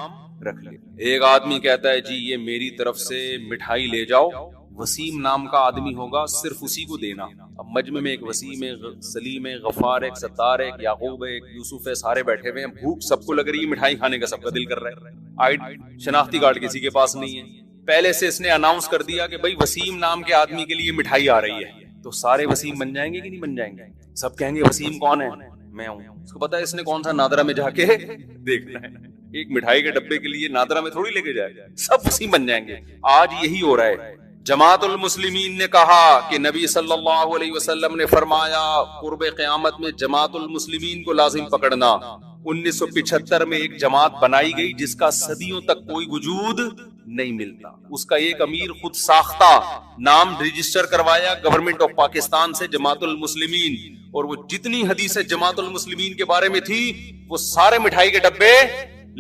رکھ لے. ایک آدمی کہتا ہے جی یہ میری طرف سے مٹھائی لے جاؤ، وسیم نام کا آدمی ہوگا، صرف اسی کو دینا. اب مجمع میں ایک وسیم ہے، سلیم ہے، غفار ہے، ستار ہے، یعقوب ہے، یوسف ہے، سارے بیٹھے ہوئے ہیں. بھوک سب کو لگ رہی ہے، مٹھائی کھانے کا سب کا دل کر رہا ہے. آئیڈ شناختی کارڈ کسی کے پاس نہیں ہے. پہلے سے اس نے اناؤنس کر دیا کہ بھائی وسیم نام کے آدمی کے لیے مٹھائی آ رہی ہے. تو سارے وسیم بن جائیں گے کہ نہیں بن جائیں گے؟ سب کہیں گے وسیم کون ہے؟ میں ہوں. اس کو پتا ہے اس نے کون سا نادرا میں جا کے دیکھنا ہے. ایک مٹھائی کے ڈبے کے لیے نادرا میں تھوڑی لے کے جائے گا، سب وسیم بن جائیں گے. آج یہی ہو رہا ہے. جماعت المسلمین نے کہا کہ نبی صلی اللہ علیہ وسلم نے فرمایا قرب قیامت میں جماعت المسلمین کو لازم پکڑنا. 1975 میں ایک جماعت بنائی گئی جس کا صدیوں تک کوئی وجود نہیں ملتا. اس کا ایک امیر خود ساختہ نام رجسٹر کروایا گورنمنٹ آف پاکستان سے جماعت المسلمین، اور وہ جتنی حدیث جماعت المسلمین کے بارے میں تھی وہ سارے مٹھائی کے ڈبے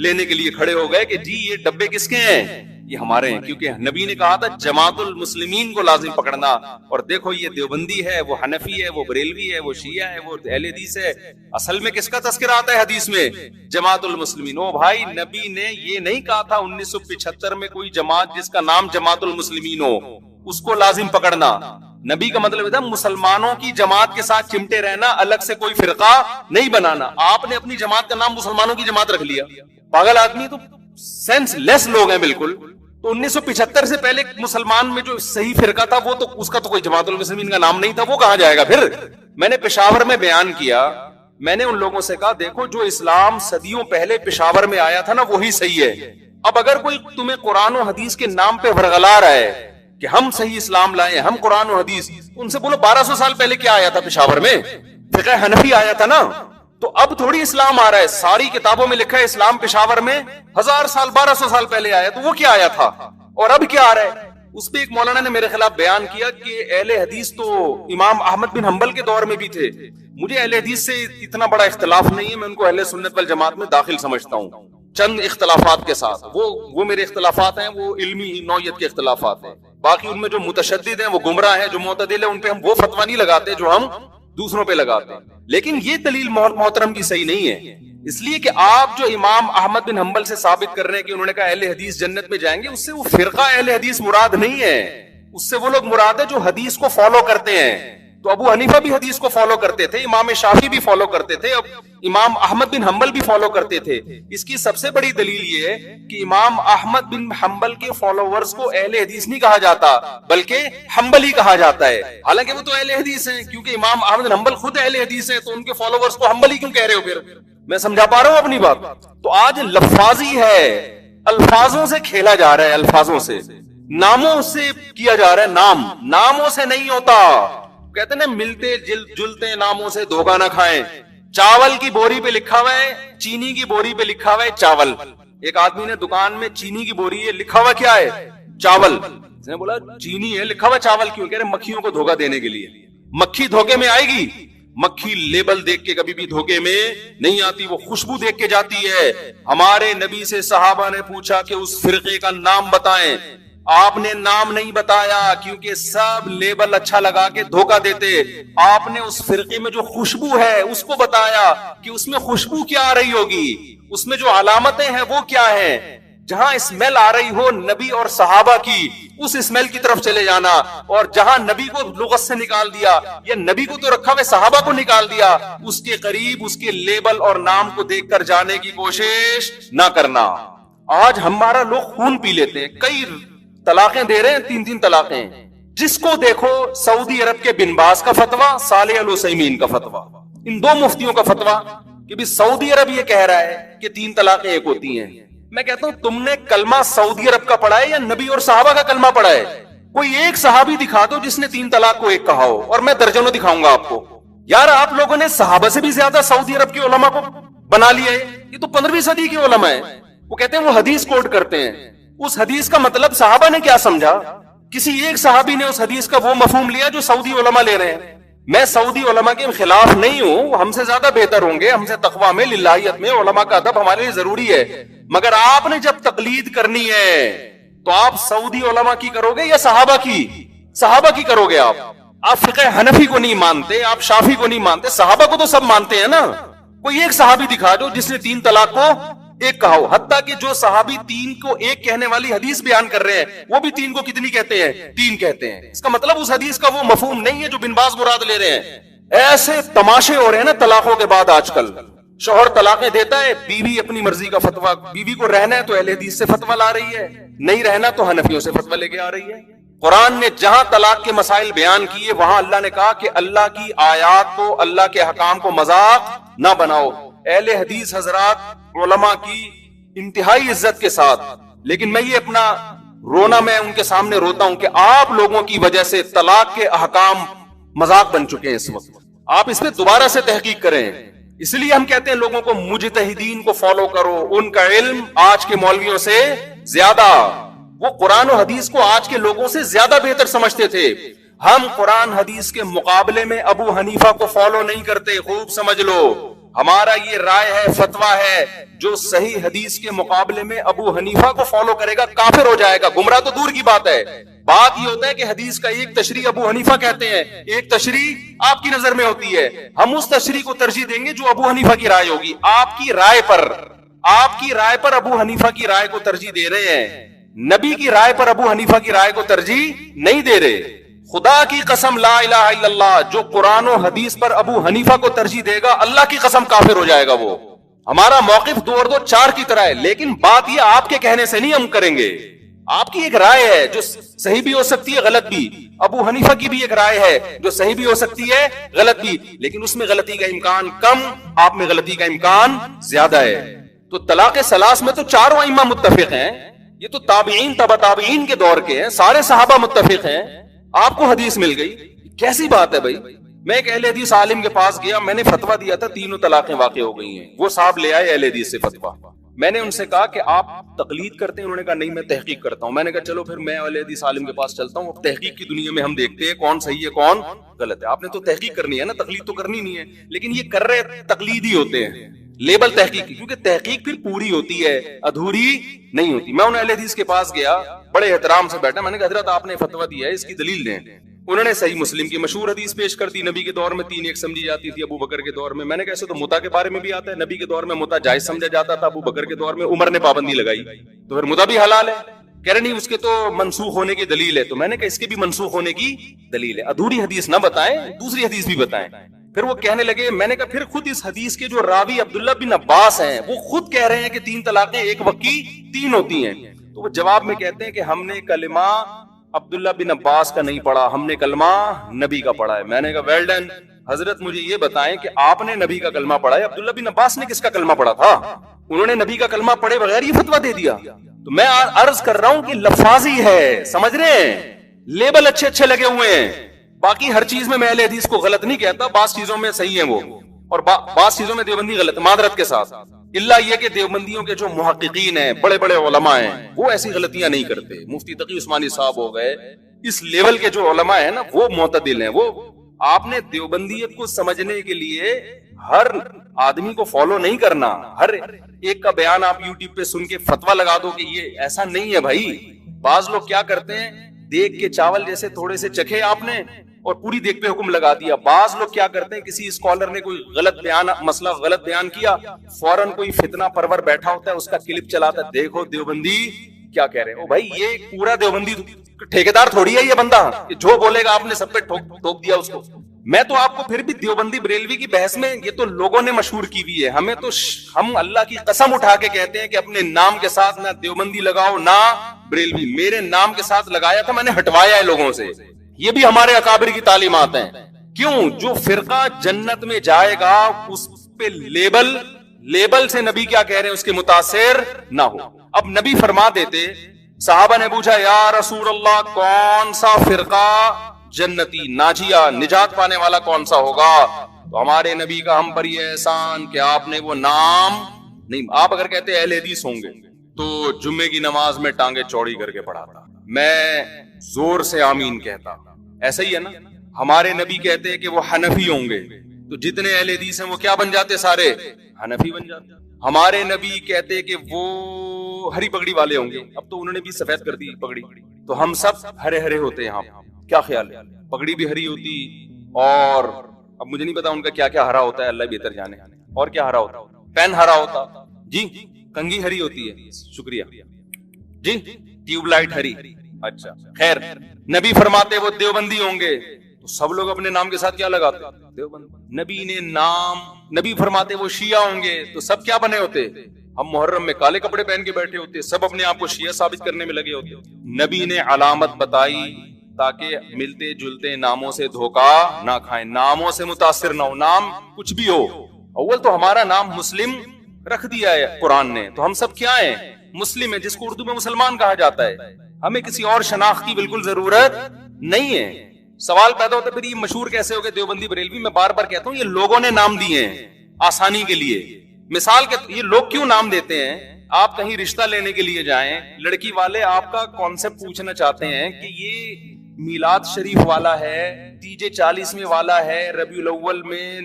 لینے کے لیے کھڑے ہو گئے کہ جی یہ ڈبے کس کے ہیں؟ یہ ہمارے ہیں، کیونکہ نبی نے کہا تھا جماعت المسلمین کو لازم پکڑنا. اور دیکھو یہ دیوبندی ہے، وہ حنفی ہے، وہ بریلوی ہے، وہ شیعہ ہے، وہ اہل حدیث ہے. اصل میں کس کا تذکرہ آتا ہے حدیث میں؟ جماعت المسلمین. او بھائی، نبی نے یہ نہیں کہا تھا 1975 میں کوئی جماعت جس کا نام جماعت المسلمین ہو اس کو لازم پکڑنا. نبی کا مطلب تھا مسلمانوں کی جماعت کے ساتھ چمٹے رہنا، الگ سے کوئی فرقہ نہیں بنانا. آپ نے اپنی جماعت کا نام مسلمانوں کی جماعت رکھ لیا. پاگل آدمی تو سینس لیس لوگ ہیں بالکل. تو 1975 سے پہلے مسلمان میں جو صحیح فرقہ تھا وہ تو اس کا تو کوئی جماعت المسلمین کا نام نہیں تھا، وہ کہاں جائے گا پھر؟ میں نے پشاور میں بیان کیا، میں نے ان لوگوں سے کہا دیکھو جو اسلام صدیوں پہلے پشاور میں آیا تھا نا وہی صحیح ہے. اب اگر کوئی تمہیں قرآن و حدیث کے نام پہ ورغلا رہا ہے کہ ہم صحیح اسلام لائے، ہم قرآن و حدیث، ان سے بولو 1200 سال پہلے کیا آیا تھا پشاور میں؟ فقہ حنفی آیا تھا نا. تو اب تھوڑی اسلام آ رہا ہے، ساری کتابوں میں لکھا ہے اسلام پشاور میں 1000 سال 1200 سال پہلے آیا. تو وہ کیا آیا تھا اور اب کیا آ رہا ہے؟ اس پہ ایک مولانا نے میرے خلاف بیان کیا کہ اہل حدیث تو امام احمد بن حنبل کے دور میں بھی تھے. مجھے اہل حدیث سے اتنا بڑا اختلاف نہیں ہے، میں ان کو اہل سنت والجماعت میں داخل سمجھتا ہوں چند اختلافات کے ساتھ. وہ میرے اختلافات ہیں، وہ علمی نوعیت کے اختلافات ہیں. باقی ان میں جو متشدد ہیں وہ گمراہ ہیں، جو معتدل ہیں ان پہ ہم وہ فتویٰ نہیں لگاتے جو ہم دوسروں پہ لگاتے ہیں. لیکن یہ دلیل محترم کی صحیح نہیں ہے، اس لیے کہ آپ جو امام احمد بن حنبل سے ثابت کر رہے ہیں کہ انہوں نے کہا اہل حدیث جنت میں جائیں گے، اس سے وہ فرقہ اہل حدیث مراد نہیں ہے. اس سے وہ لوگ مراد ہے جو حدیث کو فالو کرتے ہیں. تو ابو حنیفہ بھی حدیث کو فالو کرتے تھے, امام شافعی بھی فالو کرتے تھے, اب امام احمد بن حنبل بھی فالو کرتے تھے. اس کی سب سے بڑی دلیل یہ ہے کہ امام احمد بن حنبل کے فالوورز کو اہل حدیث نہیں کہا جاتا بلکہ حنبلی کہا جاتا ہے, حالانکہ وہ تو اہل حدیث ہیں, کیونکہ امام احمد بن حنبل خود اہل حدیث ہیں, تو ان کے فالوورز کو حنبلی کیوں کہہ رہے ہو پھر؟ میں سمجھا پا رہا ہوں اپنی بات؟ تو آج لفاظی ہے, الفاظوں سے کھیلا جا رہا ہے, الفاظوں سے, ناموں سے کیا جا رہا ہے, ناموں سے نہیں ہوتا. کہتے ہیں ملتے جلتے ناموں سے دھوکہ نہ کھائیں. چاول کی بوری پہ لکھا ہوا ہے, چینی کی بوری پہ لکھا ہوا ہے چاول. ایک آدمی نے دکان میں چینی کی بوری ہے, لکھا ہوا کیا ہے؟ چاول. اس نے بولا چینی ہے, لکھا ہوا چاول کیوں؟ کہہ رہے مکھیوں کو دھوکہ دینے کے لیے. مکھی دھوکے میں آئے گی؟ مکھی لیبل دیکھ کے کبھی بھی دھوکے میں نہیں آتی, وہ خوشبو دیکھ کے جاتی ہے. ہمارے نبی سے صحابہ نے پوچھا کہ اس فرقے کا نام بتائیں, آپ نے نام نہیں بتایا کیونکہ سب لیبل اچھا لگا کے دھوکہ دیتے. آپ نے اس فرقے میں جو خوشبو ہے اس کو بتایا کہ اس میں خوشبو کیا آ رہی ہوگی, اس میں جو علامتیں ہیں وہ کیا ہیں. جہاں اسمیل آ رہی ہو نبی اور صحابہ کی, اس اسمیل کی طرف چلے جانا, اور جہاں نبی کو لغت سے نکال دیا یا نبی کو تو رکھا ہوئے صحابہ کو نکال دیا, اس کے قریب اس کے لیبل اور نام کو دیکھ کر جانے کی کوشش نہ کرنا. آج ہمارا لوگ خون پی لیتے ہیں, کئی طلاقیں دے رہے ہیں, 3 طلاقیں. جس کو دیکھو سعودی عرب کے بن باز کا فتویٰ, صالح العثیمین کا فتویٰ, ان 2 مفتیوں کا فتویٰ کہ بھی سعودی عرب یہ کہہ رہا ہے کہ 3 طلاقیں ایک ہوتی ہیں. میں کہتا ہوں تم نے کلمہ سعودی عرب کا پڑھا ہے یا نبی اور صحابہ کا کلمہ پڑھا ہے؟ کوئی ایک صحابی دکھا دو جس نے 3 طلاق کو ایک کہا ہو, اور میں درجنوں دکھاؤں گا آپ کو. یار آپ لوگوں نے صحابہ سے بھی زیادہ سعودی عرب کے علماء کو بنا لیا ہے. یہ تو 15ویں صدی کے علماء ہیں. وہ کہتے ہیں وہ حدیث کوٹ کرتے ہیں, اس حدیث کا مطلب صحابہ نے کیا سمجھا؟ کسی ایک صحابی نے اس حدیث کا وہ مفہوم لیا جو سعودی علماء لے رہے ہیں. میں سعودی علماء کے خلاف نہیں ہوں, ہم سے زیادہ بہتر ہوں گے, ہم سے تقویٰ میں, للہیت میں, علماء کا ادب ہمارے لیے ضروری ہے. مگر آپ نے جب تقلید کرنی ہے تو آپ سعودی علماء کی کرو گے یا صحابہ کی؟ صحابہ کی کرو گے. آپ فقہ حنفی کو نہیں مانتے, آپ شافعی کو نہیں مانتے, صحابہ کو تو سب مانتے ہیں نا. کوئی ایک صحابی دکھا دو جس نے 3 طلاق کو ایک کہا ہو. حتیٰ کہ جو صحابی 3 کو ایک کہنے والی حدیث بیان کر رہے ہیں وہ بھی 3 کو کتنی کہتے ہیں؟ 3 کہتے ہیں. اس کا مطلب اس حدیث کا وہ مفہوم نہیں ہے جو بن باز مراد لے رہے ہیں. ایسے تماشے ہو رہے ہیں نا طلاقوں کے بعد آج کل. شوہر طلاقیں دیتا ہے, بیوی اپنی مرضی کا فتویٰ, بیوی کو رہنا ہے تو اہل حدیث سے فتویٰ لا رہی ہے, نہیں رہنا تو حنفیوں سے فتویٰ لے کے آ رہی ہے. قرآن نے جہاں طلاق کے مسائل بیان کیے وہاں اللہ نے کہا کہ اللہ کی آیات کو, اللہ کے حکام کو مذاق نہ بناؤ. اہل حدیث حضرات علماء کی انتہائی عزت کے ساتھ, لیکن میں یہ اپنا رونا میں ان کے سامنے روتا ہوں کہ آپ لوگوں کی وجہ سے طلاق کے احکام مذاق بن چکے ہیں اس وقت. آپ اس پہ دوبارہ سے تحقیق کریں. اس لیے ہم کہتے ہیں لوگوں کو مجتہدین کو فالو کرو, ان کا علم آج کے مولویوں سے زیادہ, وہ قرآن و حدیث کو آج کے لوگوں سے زیادہ بہتر سمجھتے تھے. ہم قرآن حدیث کے مقابلے میں ابو حنیفہ کو فالو نہیں کرتے, خوب سمجھ لو. ہمارا یہ رائے ہے, فتویٰ ہے, جو صحیح حدیث کے مقابلے میں ابو حنیفہ کو فالو کرے گا کافر ہو جائے گا. گمراہ تو دور کی بات ہے. بات یہ ہوتا ہے کہ حدیث کا ایک تشریح ابو حنیفہ کہتے ہیں, ایک تشریح آپ کی نظر میں ہوتی ہے. ہم اس تشریح کو ترجیح دیں گے جو ابو حنیفہ کی رائے ہوگی. آپ کی رائے پر ابو حنیفہ کی رائے کو ترجیح دے رہے ہیں, نبی کی رائے پر ابو حنیفہ کی رائے کو ترجیح نہیں دے رہے. خدا کی قسم لا الہ الا اللہ, جو قرآن و حدیث پر ابو حنیفہ کو ترجیح دے گا اللہ کی قسم کافر ہو جائے گا. وہ ہمارا موقف 2 اور 2 4 کی طرح ہے, لیکن بات یہ آپ کے کہنے سے نہیں ہم کریں گے. آپ کی ایک رائے ہے جو صحیح بھی ہو سکتی ہے غلط بھی, ابو حنیفہ کی بھی ایک رائے ہے جو صحیح بھی ہو سکتی ہے غلط بھی, لیکن اس میں غلطی کا امکان کم, آپ میں غلطی کا امکان زیادہ ہے. تو طلاق ثلاث میں تو 4 ائمہ متفق ہیں, یہ تو تابعین تبع تابعین کے دور کے ہیں, سارے صحابہ متفق ہیں. آپ کو حدیث مل گئی, کیسی بات ہے بھائی. میں ایک اہل حدیث عالم کے پاس گیا, میں نے فتویٰ دیا تھا 3 طلاقیں واقع ہو گئی ہیں. وہ صاحب لے آئے اہل حدیث سے فتویٰ. میں نے ان سے کہا کہ آپ تقلید کرتے ہیں؟ انہوں نے کہا نہیں میں تحقیق کرتا ہوں. میں نے کہا چلو پھر میں اہل حدیث عالم کے پاس چلتا ہوں, اب تحقیق کی دنیا میں ہم دیکھتے ہیں کون صحیح ہے کون غلط ہے. آپ نے تو تحقیق کرنی ہے نا, تقلید تو کرنی نہیں ہے, لیکن یہ کر رہے تقلید ہی ہوتے ہیں, لیبل تحقیق کی, کیونکہ تحقیق پھر پوری ہوتی ہے, ادھوری نہیں ہوتی. میں ان اہل حدیث کے پاس گیا, بڑے احترام سے بیٹھا, میں نے کہا حضرت آپ نے فتویٰ دیا ہے, اس کی دلیل دیں. انہوں نے صحیح مسلم کی مشہور حدیث پیش کر دی, نبی کے دور میں 3 ایک سمجھی جاتی تھی, ابو بکر کے دور میں. میں نے کہا ایسے تو متا کے بارے میں بھی آتا ہے, نبی کے دور میں متا جائز سمجھا جاتا تھا, ابو بکر کے دور میں عمر نے پابندی لگائی, تو پھر متا بھی حلال ہے. کہہ رہے نہیں اس کے تو منسوخ ہونے کی دلیل ہے. تو میں نے کہا اس کے بھی منسوخ ہونے کی دلیل ہے. ادھوری حدیث نہ بتائیں, دوسری حدیث بھی بتائیں. پھر وہ کہنے لگے, میں نے کہا پھر خود اس حدیث کے جو راوی عبداللہ بن عباس ہیں وہ خود کہہ رہے ہیں کہ 3 طلاقیں ایک وقت کی 3 ہوتی ہیں. تو وہ جواب میں کہتے ہیں کہ ہم نے کلمہ عبداللہ بن عباس کا نہیں پڑھا, ہم نے کلمہ نبی کا پڑھا ہے. میں نے کہا ویل ڈن. حضرت مجھے یہ بتائیں کہ آپ نے نبی کا کلمہ پڑھا ہے, عبداللہ بن عباس نے کس کا کلمہ پڑھا تھا؟ انہوں نے نبی کا کلمہ پڑھے بغیر یہ فتویٰ دے دیا. تو میں عرض کر رہا ہوں کہ لفاظی ہے, سمجھ رہے ہیں, لیبل اچھے اچھے لگے ہوئے ہیں. باقی ہر چیز میں اہل حدیث کو غلط نہیں کہتا, بعض چیزوں میں صحیح ہیں وہ, اور بعض چیزوں میں دیوبندی غلط, معذرت کے ساتھ. اللہ یہ کہ دیوبندیوں کے جو محققین ہیں, بڑے بڑے علماء ہیں, وہ ایسی غلطیاں نہیں کرتے. مفتی تقی عثمانی صاحب ہو گئے, اس لیول کے جو علماء ہیں نا وہ معتدل ہیں. وہ آپ نے دیوبندیت کو سمجھنے کے لیے ہر آدمی کو فالو نہیں کرنا, ہر ایک کا بیان آپ یوٹیوب پہ سن کے فتویٰ لگا دو کہ یہ ایسا نہیں ہے بھائی. بعض لوگ کیا کرتے ہیں, دیکھ کے چاول جیسے تھوڑے سے چکھے آپ نے اور پوری دیکھ پہ حکم لگا دیا. بعض لوگ کیا کرتے ہیں, کسی اسکالر نے کوئی غلط بیان, مسئلہ غلط بیان کیا, فوراً کوئی فتنہ پرور بیٹھا ہوتا ہے, اس کا کلپ چلاتا ہے, دیکھو دیوبندی کیا کہہ رہے ہیں. او بھائی یہ پورا دیوبندی ٹھیکیدار تھوڑی ہے یہ بندہ کہ جو بولے گا آپ نے سب پہ ٹھوک دیا اس کو. میں تو آپ کو پھر بھی دیوبندی بریلوی کی بحث میں, یہ تو لوگوں نے مشہور کی ہوئی ہے, ہمیں تو ہم اللہ کی قسم اٹھا کے کہتے ہیں کہ اپنے نام کے ساتھ نہ دیوبندی لگاؤ نہ بریلوی. میرے نام کے ساتھ لگایا تھا, میں نے ہٹوایا ہے لوگوں سے. یہ بھی ہمارے اکابر کی تعلیمات ہیں. کیوں؟ جو فرقہ جنت میں جائے گا اس پہ لیبل سے نبی کیا کہہ رہے ہیں اس کے متاثر نہ ہو. اب نبی فرما دیتے, صحابہ نے پوچھا یا رسول اللہ کون سا فرقہ جنتی ناجیہ نجات پانے والا کون سا ہوگا؟ تو ہمارے نبی کا ہم پر یہ احسان کہ آپ نے وہ نام نہیں. آپ اگر کہتے اہل حدیث ہوں گے تو جمعے کی نماز میں ٹانگیں چوڑی کر کے پڑھاتا, میں زور سے آمین کہتا. ایسا ہی ہے نا. ہمارے نبی کہتے کہ وہ حنفی ہوں گے تو جتنے اہل حدیث ہیں وہ کیا بن جاتے, سارے حنفی بن جاتے. ہمارے نبی کہتے کہ وہ ہری پگڑی والے ہوں گے, اب تو انہوں نے بھی سفید کر دی پگڑی, تو ہم سب ہرے ہرے ہوتے ہیں. یہاں کیا خیال ہے, پگڑی بھی ہری ہوتی, اور اب مجھے نہیں پتا ان کا کیا کیا ہرا ہوتا ہے, اللہ بہتر جانے. اور کیا ہرا ہوتا, پین ہرا ہوتا جی, کنگھی ہری ہوتی ہے, شکریہ جی, ٹیوب لائٹ ہری. اچھا خیر, نبی فرماتے وہ دیوبندی ہوں گے تو سب لوگ اپنے نام کے ساتھ کیا لگاتے, دیوبند. نبی نے نام, نبی فرماتے وہ شیعہ ہوں گے تو سب کیا بنے ہوتے, ہم محرم میں کالے کپڑے پہن کے بیٹھے ہوتے, سب اپنے آپ کو شیعہ ثابت کرنے میں لگے ہوتے. نبی نے علامت بتائی تاکہ ملتے جلتے ناموں سے دھوکا نہ کھائیں, ناموں سے متاثر نہ ہو. نام کچھ بھی ہو, اول تو ہمارا نام مسلم رکھ دیا ہے قرآن نے, تو ہم سب کیا ہیں, مسلم ہے, جس کو اردو میں مسلمان کہا جاتا ہے. ہمیں کسی اور شناخت کی بالکل ضرورت نہیں ہے. سوال پیدا ہوتا ہے پھر یہ مشہور کیسے ہو گئے دیوبندی بریلوی. میں بار بار کہتا ہوں یہ لوگوں نے نام دیے ہیں آسانی کے لیے. مثال کے یہ لوگ کیوں نام دیتے ہیں, آپ کہیں رشتہ لینے کے لیے جائیں, لڑکی والے آپ کا کانسیپٹ پوچھنا چاہتے ہیں کہ یہ میلاد شریف والا ہے, تیجے 40ویں والا ہے, ربیع الاول میں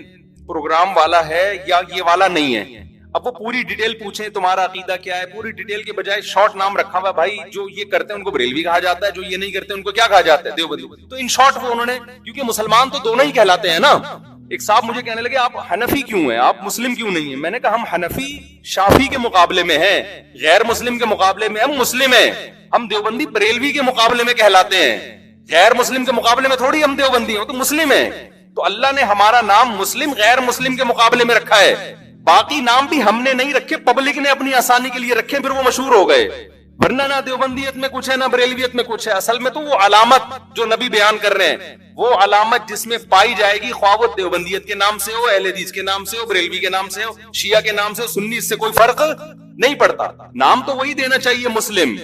پروگرام والا ہے, یا یہ والا نہیں ہے. اب وہ پوری ڈیٹیل پوچھیں تمہارا عقیدہ کیا ہے, پوری ڈیٹیل کے بجائے شارٹ نام رکھا ہوا, بھائی جو یہ کرتے ہیں ان کو بریلوی کہا جاتا ہے, جو یہ نہیں کرتے ان کو کیا کہا جاتا ہے, دیوبندی. تو ان شارٹ وہ انہوں نے, کیونکہ مسلمان تو دونوں ہی کہلاتے ہیں نا. ایک صاحب مجھے کہنے لگے آپ حنفی کیوں ہیں, آپ مسلم کیوں نہیں ہیں. میں نے کہا ہم حنفی شافی کے مقابلے میں ہیں, غیر مسلم کے مقابلے میں ہم مسلم ہیں. ہم دیوبندی بریلوی کے مقابلے میں کہلاتے ہیں, غیر مسلم کے مقابلے میں تھوڑی ہم دیوبندی ہوں, تو مسلم ہیں. تو اللہ نے ہمارا نام مسلم غیر مسلم کے مقابلے میں رکھا ہے. باقی نام بھی ہم نے نہیں رکھے, پبلک نے اپنی آسانی کے لیے رکھے, پھر وہ مشہور ہو گئے. ورنہ نہ دیوبندیت میں کچھ ہے نہ بریلویت میں کچھ ہے. اصل میں تو وہ علامت جو نبی بیان کر رہے ہیں, وہ علامت جس میں پائی جائے گی, خواہ وہ دیوبندیت کے نام سے ہو, اہل حدیث کے نام سے ہو, بریلوی کے نام سے ہو, شیعہ کے نام سے ہو, سنی, اس سے کوئی فرق نہیں پڑتا. نام تو وہی دینا چاہیے مسلم.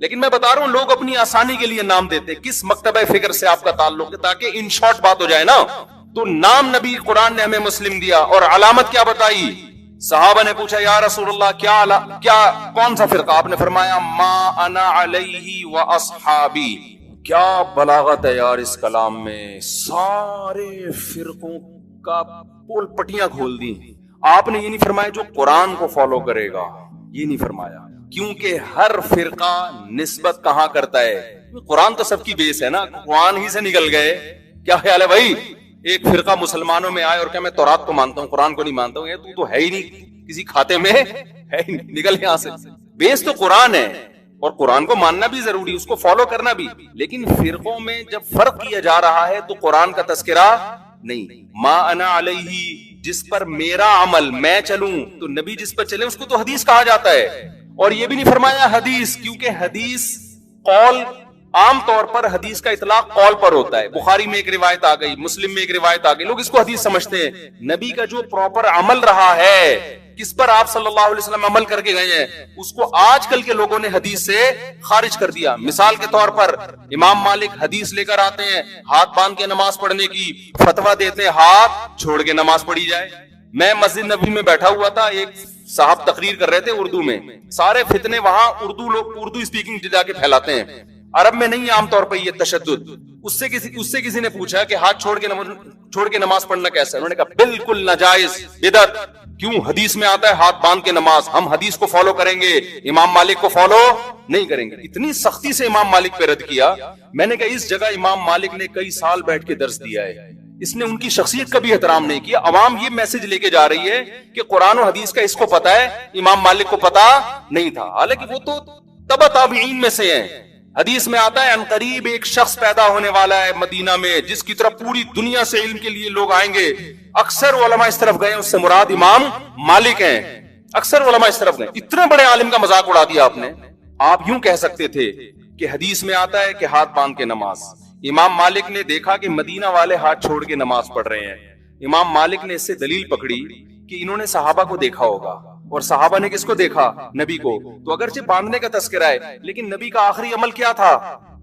لیکن میں بتا رہا ہوں لوگ اپنی آسانی کے لیے نام دیتے. کس مکتبہ فکر سے آپ کا تعلق ہے, تاکہ ان شارٹ بات ہو جائے نا. تو نام نبی قرآن نے ہمیں مسلم دیا, اور علامت کیا بتائی. صحابہ نے پوچھا یا رسول اللہ کیا کون سا فرقہ, آپ نے فرمایا ما انا علیہ و اصحابی. کیا بلاغت ہے یار اس کلام میں, سارے فرقوں کا پول پٹیاں کھول دی. آپ نے یہ نہیں فرمایا جو قرآن کو فالو کرے گا, یہ نہیں فرمایا, کیونکہ ہر فرقہ نسبت کہاں کرتا ہے, قرآن تو سب کی بیس ہے نا, قرآن ہی سے نکل گئے. کیا خیال ہے بھائی, ایک فرقہ مسلمانوں میں آئے اور کہ میں تورات کو مانتا ہوں قرآن کو نہیں مانتا ہوں, یہ تو ہے ہی نہیں کسی کھاتے میں ہے ہی نہیں, نکل یہاں سے. بیس تو قرآن ہے, اور قرآن کو ماننا بھی ضروری، اس کو فالو کرنا بھی، لیکن فرقوں میں جب فرق کیا جا رہا ہے تو قرآن کا تذکرہ نہیں. ما انا علیہ، جس پر میرا عمل میں چلوں، تو نبی جس پر چلے اس کو تو حدیث کہا جاتا ہے. اور یہ بھی نہیں فرمایا حدیث، کیونکہ حدیث قول، عام طور پر حدیث کا اطلاق قول پر ہوتا ہے. بخاری میں ایک روایت آ گئی، مسلم میں ایک روایت آ گئی، لوگ اس کو حدیث سمجھتے ہیں. نبی کا جو پراپر عمل رہا ہے، کس پر آپ صلی اللہ علیہ وسلم عمل کر کے گئے ہیں، اس کو آج کل کے لوگوں نے حدیث سے خارج کر دیا. مثال کے طور پر امام مالک حدیث لے کر آتے ہیں ہاتھ باندھ کے نماز پڑھنے کی، فتویٰ دیتے ہیں ہاتھ چھوڑ کے نماز پڑھی جائے. میں مسجد نبوی میں بیٹھا ہوا تھا، ایک صاحب تقریر کر رہے تھے اردو میں. سارے فتنے وہاں اردو اسپیکنگ جا کے پھیلاتے ہیں، عرب میں نہیں عام طور پر یہ تشدد. اس سے کسی نے پوچھا کہ ہاتھ چھوڑ کے نماز پڑھنا کیسا ہے؟ انہوں نے کہا بالکل ناجائز، بدعت. کیوں؟ حدیث میں آتا ہے ہاتھ باندھ کے نماز. ہم حدیث کو فالو کریں گے، امام مالک کو فالو نہیں کریں گے. اتنی سختی سے امام مالک پہ رد کیا. میں نے کہا اس جگہ امام مالک نے کئی سال بیٹھ کے درس دیا ہے، اس نے ان کی شخصیت کا بھی احترام نہیں کیا. عوام یہ میسج لے کے جا رہی ہے کہ قرآن و حدیث کا اس کو پتا ہے، امام مالک کو پتا نہیں تھا. حالانکہ وہ تو تبع تابعین میں سے ہیں. حدیث میں آتا ہے ان قریب ایک شخص پیدا ہونے والا ہے مدینہ میں جس کی طرف پوری دنیا سے علم کے لیے لوگ آئیں گے. اکثر علماء اس طرف گئے، اس سے مراد امام مالک ہیں. اکثر علماء اس طرف گئے. اتنے بڑے عالم کا مذاق اڑا دیا آپ نے. آپ یوں کہہ سکتے تھے کہ حدیث میں آتا ہے کہ ہاتھ باندھ کے نماز. امام مالک نے دیکھا کہ مدینہ والے ہاتھ چھوڑ کے نماز پڑھ رہے ہیں. امام مالک نے اس سے دلیل پکڑی کہ انہوں نے صحابہ کو دیکھا ہوگا، اور صحابہ نے کس کو دیکھا؟ نبی کو. تو اگرچہ باندھنے کا تذکرہ ہے لیکن نبی کا آخری عمل کیا تھا؟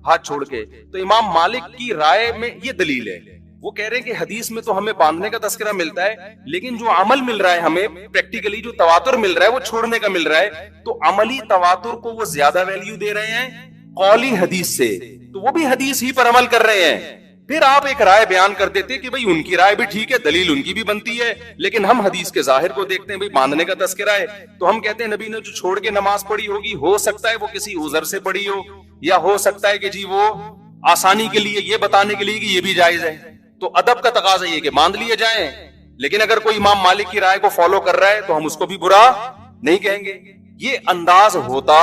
ہاتھ چھوڑ کے. تو امام مالک کی رائے میں یہ دلیل ہے. وہ کہہ رہے ہیں کہ حدیث میں تو ہمیں باندھنے کا تذکرہ ملتا ہے، لیکن جو عمل مل رہا ہے ہمیں پریکٹیکلی، جو تواتر مل رہا ہے وہ چھوڑنے کا مل رہا ہے. تو عملی تواتر کو وہ زیادہ ویلیو دے رہے ہیں قولی حدیث سے، تو وہ بھی حدیث ہی پر عمل کر رہے ہیں. پھر آپ ایک رائے بیان کر دیتے کہ بھئی ان کی رائے بھی ٹھیک ہے، دلیل ان کی بھی بنتی ہے، لیکن ہم حدیث کے ظاہر کو دیکھتے ہیں، بھئی باندھنے کا تذکرہ ہے تو ہم کہتے ہیں نبی نے جو چھوڑ کے نماز پڑھی ہوگی، ہو سکتا ہے وہ کسی عذر سے پڑھی ہو، یا ہو سکتا ہے کہ جی وہ آسانی کے لیے، یہ بتانے کے لیے کہ یہ بھی جائز ہے. تو ادب کا تقاضا یہ کہ باندھ لیے جائیں. لیکن اگر کوئی امام مالک کی رائے کو فالو کر رہا ہے تو ہم اس کو بھی برا نہیں کہیں گے. یہ انداز ہوتا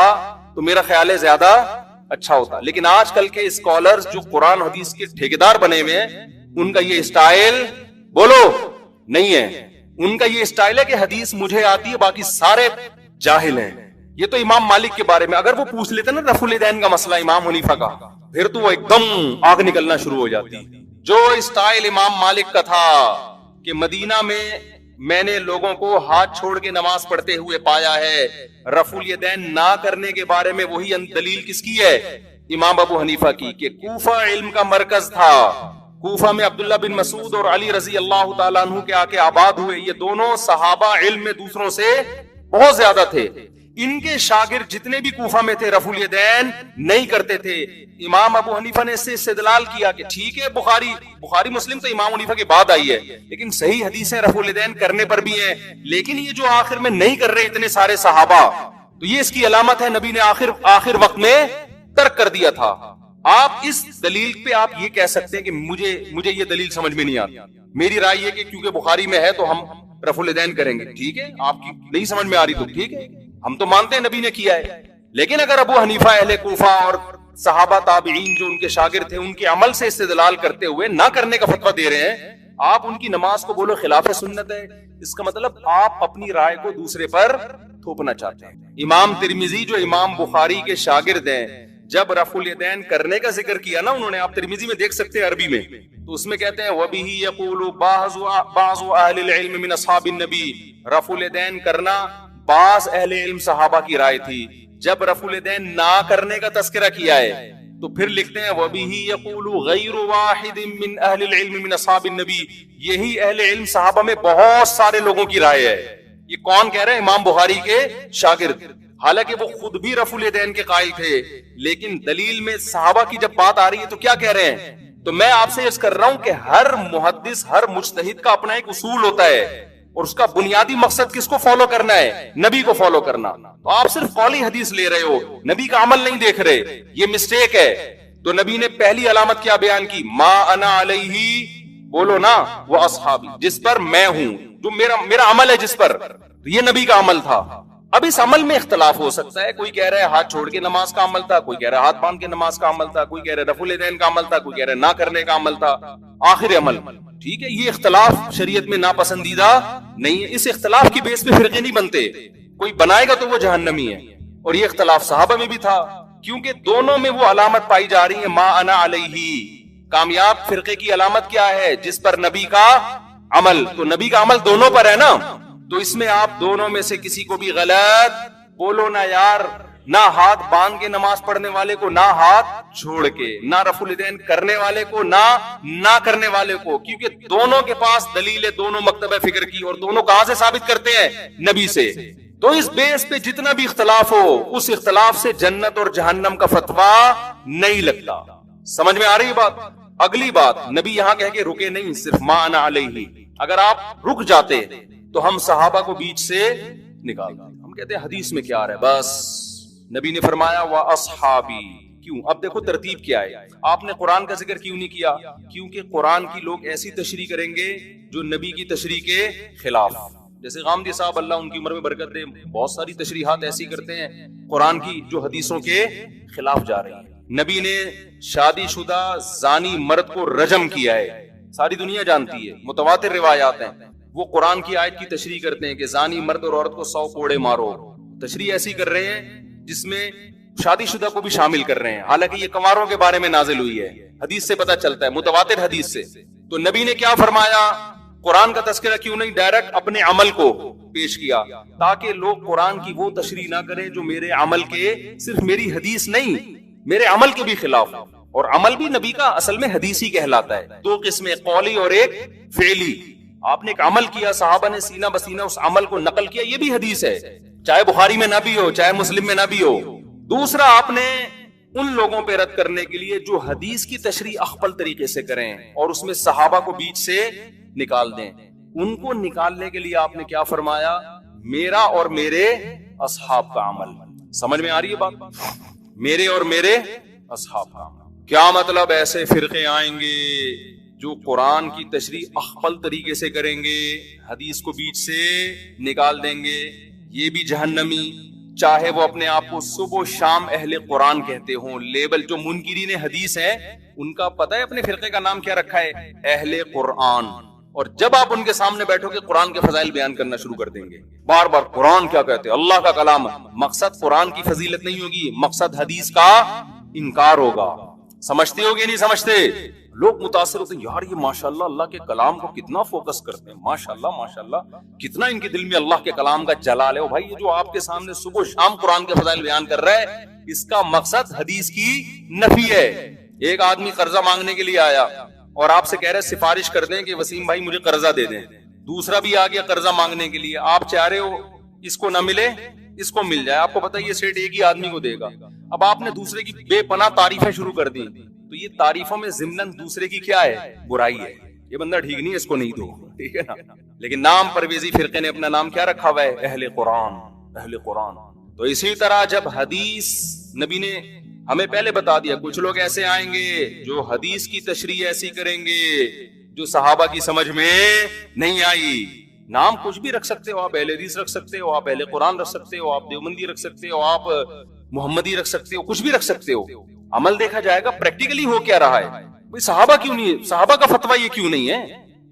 تو میرا خیال ہے زیادہ اچھا ہوتا. لیکن آج کل کے اسکالرز جو قرآن حدیث کے ٹھیکیدار بنے ہوئے ہیں، ان کا یہ اسٹائل بولو نہیں ہے. ان کا یہ اسٹائل ہے کہ حدیث مجھے آتی ہے، باقی سارے جاہل ہیں. یہ تو امام مالک کے بارے میں اگر وہ پوچھ لیتے نا رفع الیدین کا مسئلہ امام حنیفہ کا، پھر تو وہ ایک دم آگ نکلنا شروع ہو جاتی. جو اسٹائل امام مالک کا تھا کہ مدینہ میں نے لوگوں کو ہاتھ چھوڑ کے نماز پڑھتے ہوئے پایا ہے، رفع الیدین نہ کرنے کے بارے میں وہی دلیل کس کی ہے؟ امام ابو حنیفہ کی، کہ کوفہ علم کا مرکز تھا. کوفہ میں عبداللہ بن مسعود اور علی رضی اللہ تعالیٰ عنہ کے آ کے آباد ہوئے. یہ دونوں صحابہ علم میں دوسروں سے بہت زیادہ تھے. ان کے شاگرد جتنے بھی کوفہ میں تھے رفع الیدین نہیں کرتے تھے. امام ابو حنیفہ نے اس سے استدلال کیا کہ ٹھیک ہے بخاری مسلم تو امام حنیفہ کے بعد آئی ہے، لیکن صحیح حدیثیں رفع الیدین کرنے پر بھی ہیں. لیکن یہ جو آخر میں نہیں کر رہے اتنے سارے صحابہ، تو یہ اس کی علامت ہے نبی نے آخر وقت میں ترک کر دیا تھا. آپ اس دلیل پہ آپ یہ کہہ سکتے ہیں کہ مجھے یہ دلیل سمجھ میں نہیں آتی. میری رائے یہ کہ کیونکہ بخاری میں ہے تو ہم رفع الیدین کریں گے. ٹھیک ہے، آپ کی نہیں سمجھ میں آ رہی تو ٹھیک ہے، ہم تو مانتے ہیں نبی نے کیا ہے. لیکن اگر ابو حنیفہ اہل کوفہ اور صحابہ تابعین جو ان کے شاگرد تھے ان کے عمل سے استدلال کرتے ہوئے نہ کرنے کا فتویٰ دے رہے ہیں، آپ ان کی نماز کو بولو خلاف سنت ہے، اس کا مطلب آپ اپنی رائے کو دوسرے پر تھوپنا چاہتے ہیں. امام ترمذی جو امام بخاری کے شاگرد ہیں، جب رفع الیدین کرنے کا ذکر کیا نا انہوں نے، آپ ترمذی میں دیکھ سکتے ہیں عربی میں، تو اس میں کہتے ہیں وَبِهِ يَقُولُ بَعْضُ أَهْلِ الْعِلْمِ مِنْ أَصْحَابِ النَّبِي، رفع الیدین کرنا بعض اہل علم صحابہ کی رائے تھی. جب رفع الیدین نہ کرنے کا تذکرہ کیا ہے تو پھر لکھتے ہیں وَبِهِ يَقُولُ غَيْرُ وَاحِدٍ مِّنْ أَهْلِ الْعِلْمِ مِنْ أَصْحَابِ النَّبِي، یہی اہل علم صحابہ میں بہت سارے لوگوں کی رائے ہے. یہ کون کہہ رہے ہیں؟ امام بخاری کے شاگرد. حالانکہ وہ خود بھی رفع الیدین کے قائل تھے، لیکن دلیل میں صحابہ کی جب بات آ رہی ہے تو کیا کہہ رہے ہیں؟ تو میں آپ سے عرض کر رہا ہوں کہ ہر محدث، ہر مجتہد کا اپنا ایک اصول ہوتا ہے، اور اس کا بنیادی مقصد کس کو فالو کرنا ہے؟ نبی کو فالو کرنا. تو آپ صرف قولی حدیث لے رہے ہو، نبی کا عمل نہیں دیکھ رہے، یہ مسٹیک ہے. تو نبی نے پہلی علامت کیا بیان کی؟ ما انا علیہ، بولو نا، وہ اصحابی، جس پر میں ہوں، جو میرا عمل ہے جس پر، یہ نبی کا عمل تھا. اب اس عمل میں اختلاف ہو سکتا ہے، کوئی کہہ رہا ہے ہاتھ چھوڑ کے نماز کا عمل تھا، کوئی کہہ رہا ہے ہاتھ باندھ کے نماز کا عمل تھا، کوئی کہہ رہا ہے رفع الیدین کا عمل تھا، کوئی کہہ رہا ہے نہ کرنے کا عمل تھا، آخر عمل. ٹھیک ہے، یہ اختلاف شریعت میں ناپسندیدہ نہیں ہے. اس اختلاف کی بیس پہ فرقے نہیں بنتے، کوئی بنائے گا تو وہ جہنمی ہے. اور یہ اختلاف صحابہ میں بھی تھا، کیونکہ دونوں میں وہ علامت پائی جا رہی ہے ما انا علیہ. کامیاب فرقے کی علامت کیا ہے؟ جس پر نبی کا عمل. تو نبی کا عمل دونوں پر ہے نا، تو اس میں آپ دونوں میں سے کسی کو بھی غلط بولو نہ یار. نہ ہاتھ باندھ کے نماز پڑھنے والے کو، نہ ہاتھ چھوڑ کے، نہ رفع الیدین کرنے والے کو، نہ کرنے والے کو، کیونکہ دونوں کے پاس دلیل ہے، دونوں مکتبہ فکر کی، اور دونوں کہاں سے ثابت کرتے ہیں؟ نبی سے. تو اس بیس پہ جتنا بھی اختلاف ہو، اس اختلاف سے جنت اور جہنم کا فتویٰ نہیں لگتا. سمجھ میں آ رہی بات؟ اگلی بات، نبی یہاں کہہ کے رکے نہیں صرف ما انا علیہ. اگر آپ رک جاتے تو ہم صحابہ کو بیچ سے نکال دیتے. ہم کہتے ہیں حدیث میں کیا آ رہا ہے، بس نبی نے فرمایا وَأَصْحَابِي. کیوں؟ اب دیکھو ترتیب کیا ہے. آپ نے قرآن کا ذکر کیوں نہیں کیا؟ کیونکہ قرآن کی لوگ ایسی تشریح کریں گے جو نبی کی تشریح کے خلاف. جیسے غامدی صاحب اللہ ان کی عمر میں برکت دے، بہت ساری تشریحات ایسی کرتے ہیں قرآن کی جو حدیثوں کے خلاف جا رہی ہیں. نبی نے شادی شدہ زانی مرد کو رجم کیا ہے، ساری دنیا جانتی ہے، متواتر روایات ہیں. وہ قرآن کی آیت کی تشریح کرتے ہیں کہ زانی مرد اور عورت کو 100 کوڑے مارو. تشریح ایسی کر رہے ہیں جس میں شادی شدہ کو بھی شامل کر رہے ہیں، حالانکہ یہ کنواروں کے بارے میں نازل ہوئی ہے. حدیث سے پتہ چلتا ہے، متواتر حدیث سے. تو نبی نے کیا فرمایا؟ قرآن کا تذکرہ کیوں نہیں ڈائریکٹ اپنے عمل کو پیش کیا، تاکہ لوگ قرآن کی وہ تشریح نہ کریں جو میرے عمل کے، صرف میری حدیث نہیں، میرے عمل کے بھی خلاف. اور عمل بھی نبی کا اصل میں حدیثی کہلاتا ہے. 2 قسمیں، قولی اور ایک فعلی. آپ نے ایک عمل کیا، صحابہ نے سینہ بسینہ اس عمل کو نقل کیا، یہ بھی حدیث ہے، چاہے بخاری میں نہ بھی ہو، چاہے مسلم میں نہ بھی ہو. دوسرا، آپ نے ان لوگوں پہ رد کرنے کے لیے جو حدیث کی تشریح اخپل طریقے سے کریں اور اس میں صحابہ کو بیچ سے نکال دیں، ان کو نکالنے کے لیے آپ نے کیا فرمایا؟ میرا اور میرے اصحاب کا عمل. سمجھ میں آ رہی ہے بات؟ میرے اور میرے اصحاب کا عمل. کیا مطلب؟ ایسے فرقے آئیں گے جو قرآن کی تشریح اخپل طریقے سے کریں گے، حدیث کو بیچ سے نکال دیں گے، یہ بھی جہنمی، چاہے وہ اپنے آپ کو صبح و شام اہل قرآن کہتے ہوں. لیبل جو منکرین حدیث ہیں ان کا پتہ ہے اپنے فرقے کا نام کیا رکھا ہے؟ اہل قرآن. اور جب آپ ان کے سامنے بیٹھو گے قرآن کے فضائل بیان کرنا شروع کر دیں گے، بار بار قرآن کیا کہتے ہیں، اللہ کا کلام. مقصد قرآن کی فضیلت نہیں ہوگی، مقصد حدیث کا انکار ہوگا. سمجھتے ہو گے نہیں سمجھتے؟ لوگ متاثر ہوتے ہیں، یار یہ ماشاءاللہ اللہ کے کلام کو کتنا فوکس کرتے ہیں، ماشاءاللہ ماشاءاللہ کتنا ان کے دل میں اللہ کے کلام کا جلال ہے. بھائی یہ جو آپ کے سامنے صبح و شام قرآن کے فضائل بیان کر رہا ہے، اس کا مقصد حدیث کی نفی ہے. ایک آدمی قرضہ مانگنے کے لیے آیا اور آپ سے کہہ رہے سفارش کر دیں کہ وسیم بھائی مجھے قرضہ دے دیں. دوسرا بھی آ گیا قرضہ مانگنے کے لیے، آپ چاہ رہے ہو اس کو نہ ملے اس کو مل جائے، آپ کو پتہ یہ سیٹ ایک ہی آدمی کو دے گا. اب آپ نے دوسرے کی بے پناہ تعریفیں شروع کر دی، تو یہ تعریفوں میں ضمناً دوسرے کی کیا ہے؟ برائی ہے. یہ بندہ ٹھیک نہیں ہے، اس کو نہیں دو، ٹھیک ہے نا. لیکن نام پرویزی فرقے نے اپنا نام کیا رکھا ہوا ہے؟ اہل قرآن. اہل قرآن. تو اسی طرح جب حدیث، نبی نے ہمیں پہلے بتا دیا کچھ لوگ ایسے آئیں گے جو حدیث کی تشریح ایسی کریں گے جو صحابہ کی سمجھ میں نہیں آئی. نام کچھ بھی رکھ سکتے ہو، آپ اہل حدیث رکھ سکتے ہو، آپ اہل قرآن رکھ سکتے ہو، آپ دیوبندی رکھ سکتے ہو، آپ محمدی رکھ سکتے ہو، کچھ بھی رکھ سکتے ہو. عمل دیکھا جائے گا پریکٹیکلی ہو کیا رہا ہے. بھئی صحابہ کیوں نہیں، صحابہ کا فتویٰ یہ کیوں نہیں ہے؟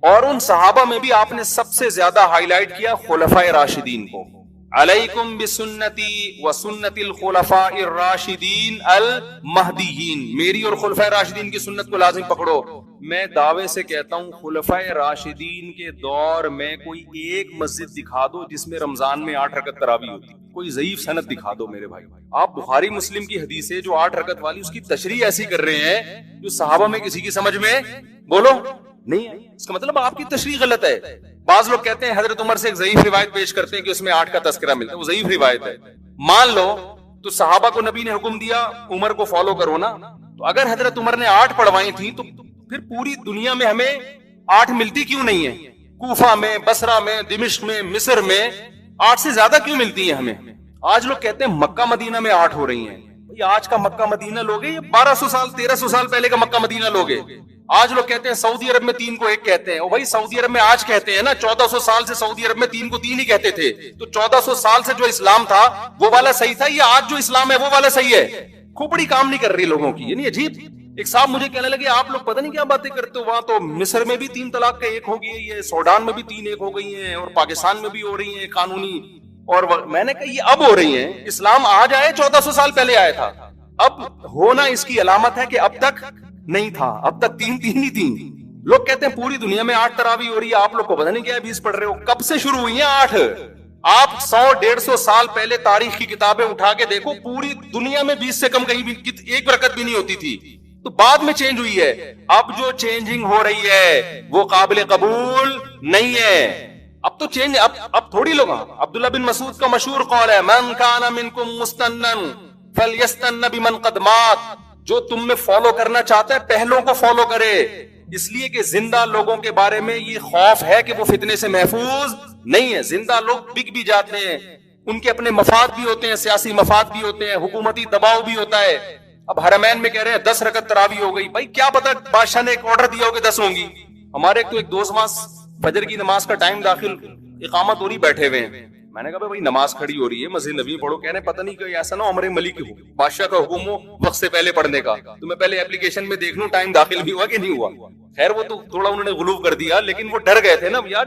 اور ان صحابہ میں بھی آپ نے سب سے زیادہ ہائی لائٹ کیا خلفائے راشدین کو. علیکم بسنتی و سنت الخلفاء الراشدین المہدیین، میری اور خلفائے راشدین کی سنت کو لازم پکڑو. میں دعوے سے کہتا ہوں خلفائے راشدین کے دور میں کوئی ایک مسجد دکھا دو جس میں رمضان میں 8 رکعت تراویح ہوتی، کوئی ضعیف سند دکھا دو میرے بھائی. آپ بخاری مسلم کی حدیث ہے جو 8 رکعت والی، اس کی تشریح ایسی کر رہے ہیں جو صحابہ میں کسی کی سمجھ میں بولو نہیں ہے. اس کا مطلب آپ کی تشریح غلط ہے. بعض لوگ کہتے ہیں حضرت عمر سے ایک ضعیف روایت پیش کرتے ہیں کہ اس میں 8 کا تذکرہ ملتا ہے، وہ ضعیف روایت ہے. مان لو تو صحابہ کو نبی نے حکم دیا عمر کو فالو کرو نا، تو اگر حضرت عمر نے 8 پڑھوائی تھی تو پھر پوری دنیا میں ہمیں 8 ملتی کیوں نہیں ہے؟ کوفہ میں، بصرہ میں، دمشق میں، مصر میں 8 سے زیادہ کیوں ملتی ہیں ہمیں؟ آج لوگ کہتے ہیں مکہ مدینہ میں 8 ہو رہی ہیں. آج کا مکہ مدینہ لوگ ہیں، یہ 1200 سال 1300 سال پہلے کا مکہ مدینہ لوگ ہیں. آج لوگ کہتے ہیں سعودی عرب میں 3 کو 1 کہتے ہیں. بھائی سعودی عرب میں آج کہتے ہیں نا, 1400 سال سے سعودی عرب میں 3 کو 3 ہی کہتے تھے. تو 1400 سال سے جو اسلام تھا وہ والا صحیح تھا, یا آج جو اسلام ہے وہ والا صحیح ہے؟ کھوپڑی کام نہیں کر رہی لوگوں کی. یعنی عجیب. ایک صاحب مجھے کہنے لگے آپ لوگ پتہ نہیں کیا باتیں کرتے ہو, وہاں تو مصر میں بھی 3 طلاق کا 1 ہو گئی ہے, سوڈان میں بھی 3 1 ہو گئی ہیں, اور پاکستان میں بھی ہو رہی ہیں قانونی. اور میں نے کہا یہ اب ہو رہی ہیں, اسلام آج آئے 1400 سال پہلے آیا تھا. اب ہونا اس کی علامت ہے کہ اب تک نہیں تھا, اب تک 3 ہی تھی. لوگ کہتے ہیں پوری دنیا میں 8 تراویح ہو رہی ہے, آپ لوگ کو پتہ نہیں کیا 20 پڑھ رہے ہو. کب سے شروع ہوئی ہیں 8؟ آپ 100-150 سال پہلے تاریخ کی کتابیں اٹھا کے دیکھو, پوری دنیا میں 20 سے کم کہیں بھی 1 رکعت بھی نہیں ہوتی تھی. تو بعد میں چینج ہوئی ہے. اب جو چینجنگ ہو رہی ہے وہ قابل قبول نہیں ہے. اب تو چینج اب تھوڑی لوگ. عبداللہ بن مسعود کا مشہور قول ہے, من کان منکم مستنن فلیستن بمن قد مات. جو تم میں فالو کرنا چاہتا ہے پہلوں کو فالو کرے, اس لیے کہ زندہ لوگوں کے بارے میں یہ خوف ہے کہ وہ فتنے سے محفوظ نہیں ہے. زندہ لوگ بک بھی جاتے ہیں, ان کے اپنے مفاد بھی ہوتے ہیں, سیاسی مفاد بھی ہوتے ہیں, حکومتی دباؤ بھی ہوتا ہے. اب حرمین میں کہہ رہے ہیں 10 رکعت تراویح ہو گئی. بھائی کیا پتا بادشاہ نے ایک آرڈر دیا ہو کہ 10 ہوں گی. ہمارے ایک دوست وہاں فجر کی نماز کا ٹائم داخل اقامت ہو رہی, بیٹھے ہوئے ہیں. میں نے کہا بھائی نماز کھڑی ہو رہی ہے, مسجد نبی پڑھو. کہنے پتہ نہیں کہ ایسا نہ عمر ملک ہو, بادشاہ کا حکم ہو وقت سے پہلے پڑھنے کا, تو میں پہلے اپلیکیشن میں دیکھ لوں ٹائم داخل بھی ہوا کہ نہیں ہوا. خیر وہ تو تھوڑا انہوں نے غلو کر دیا, لیکن وہ ڈر گئے تھے نا یار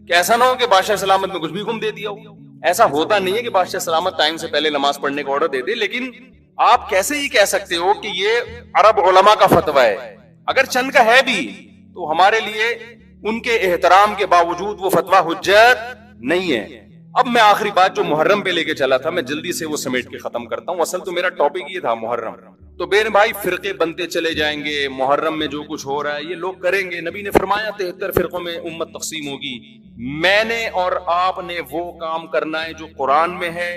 کہ ایسا نہ ہو کہ بادشاہ سلامت میں کچھ بھی گم دے دیا ہو. ایسا ہوتا نہیں ہے کہ بادشاہ سلامت ٹائم سے پہلے نماز پڑھنے کا آرڈر دے دے. لیکن آپ کیسے ہی کہہ سکتے ہو کہ یہ عرب علماء کا فتویٰ ہے؟ اگر چند کا ہے بھی تو ہمارے لیے ان کے احترام کے باوجود وہ فتویٰ حجت نہیں ہے. اب میں آخری بات جو محرم پہ لے کے چلا تھا, میں جلدی سے وہ سمیٹ کے ختم کرتا ہوں. اصل تو میرا ٹاپک یہ تھا محرم. تو بہن بھائی فرقے بنتے چلے جائیں گے, محرم میں جو کچھ ہو رہا ہے یہ لوگ کریں گے. نبی نے فرمایا 73 فرقوں میں امت تقسیم ہوگی. میں نے اور آپ نے وہ کام کرنا ہے جو قرآن میں ہے,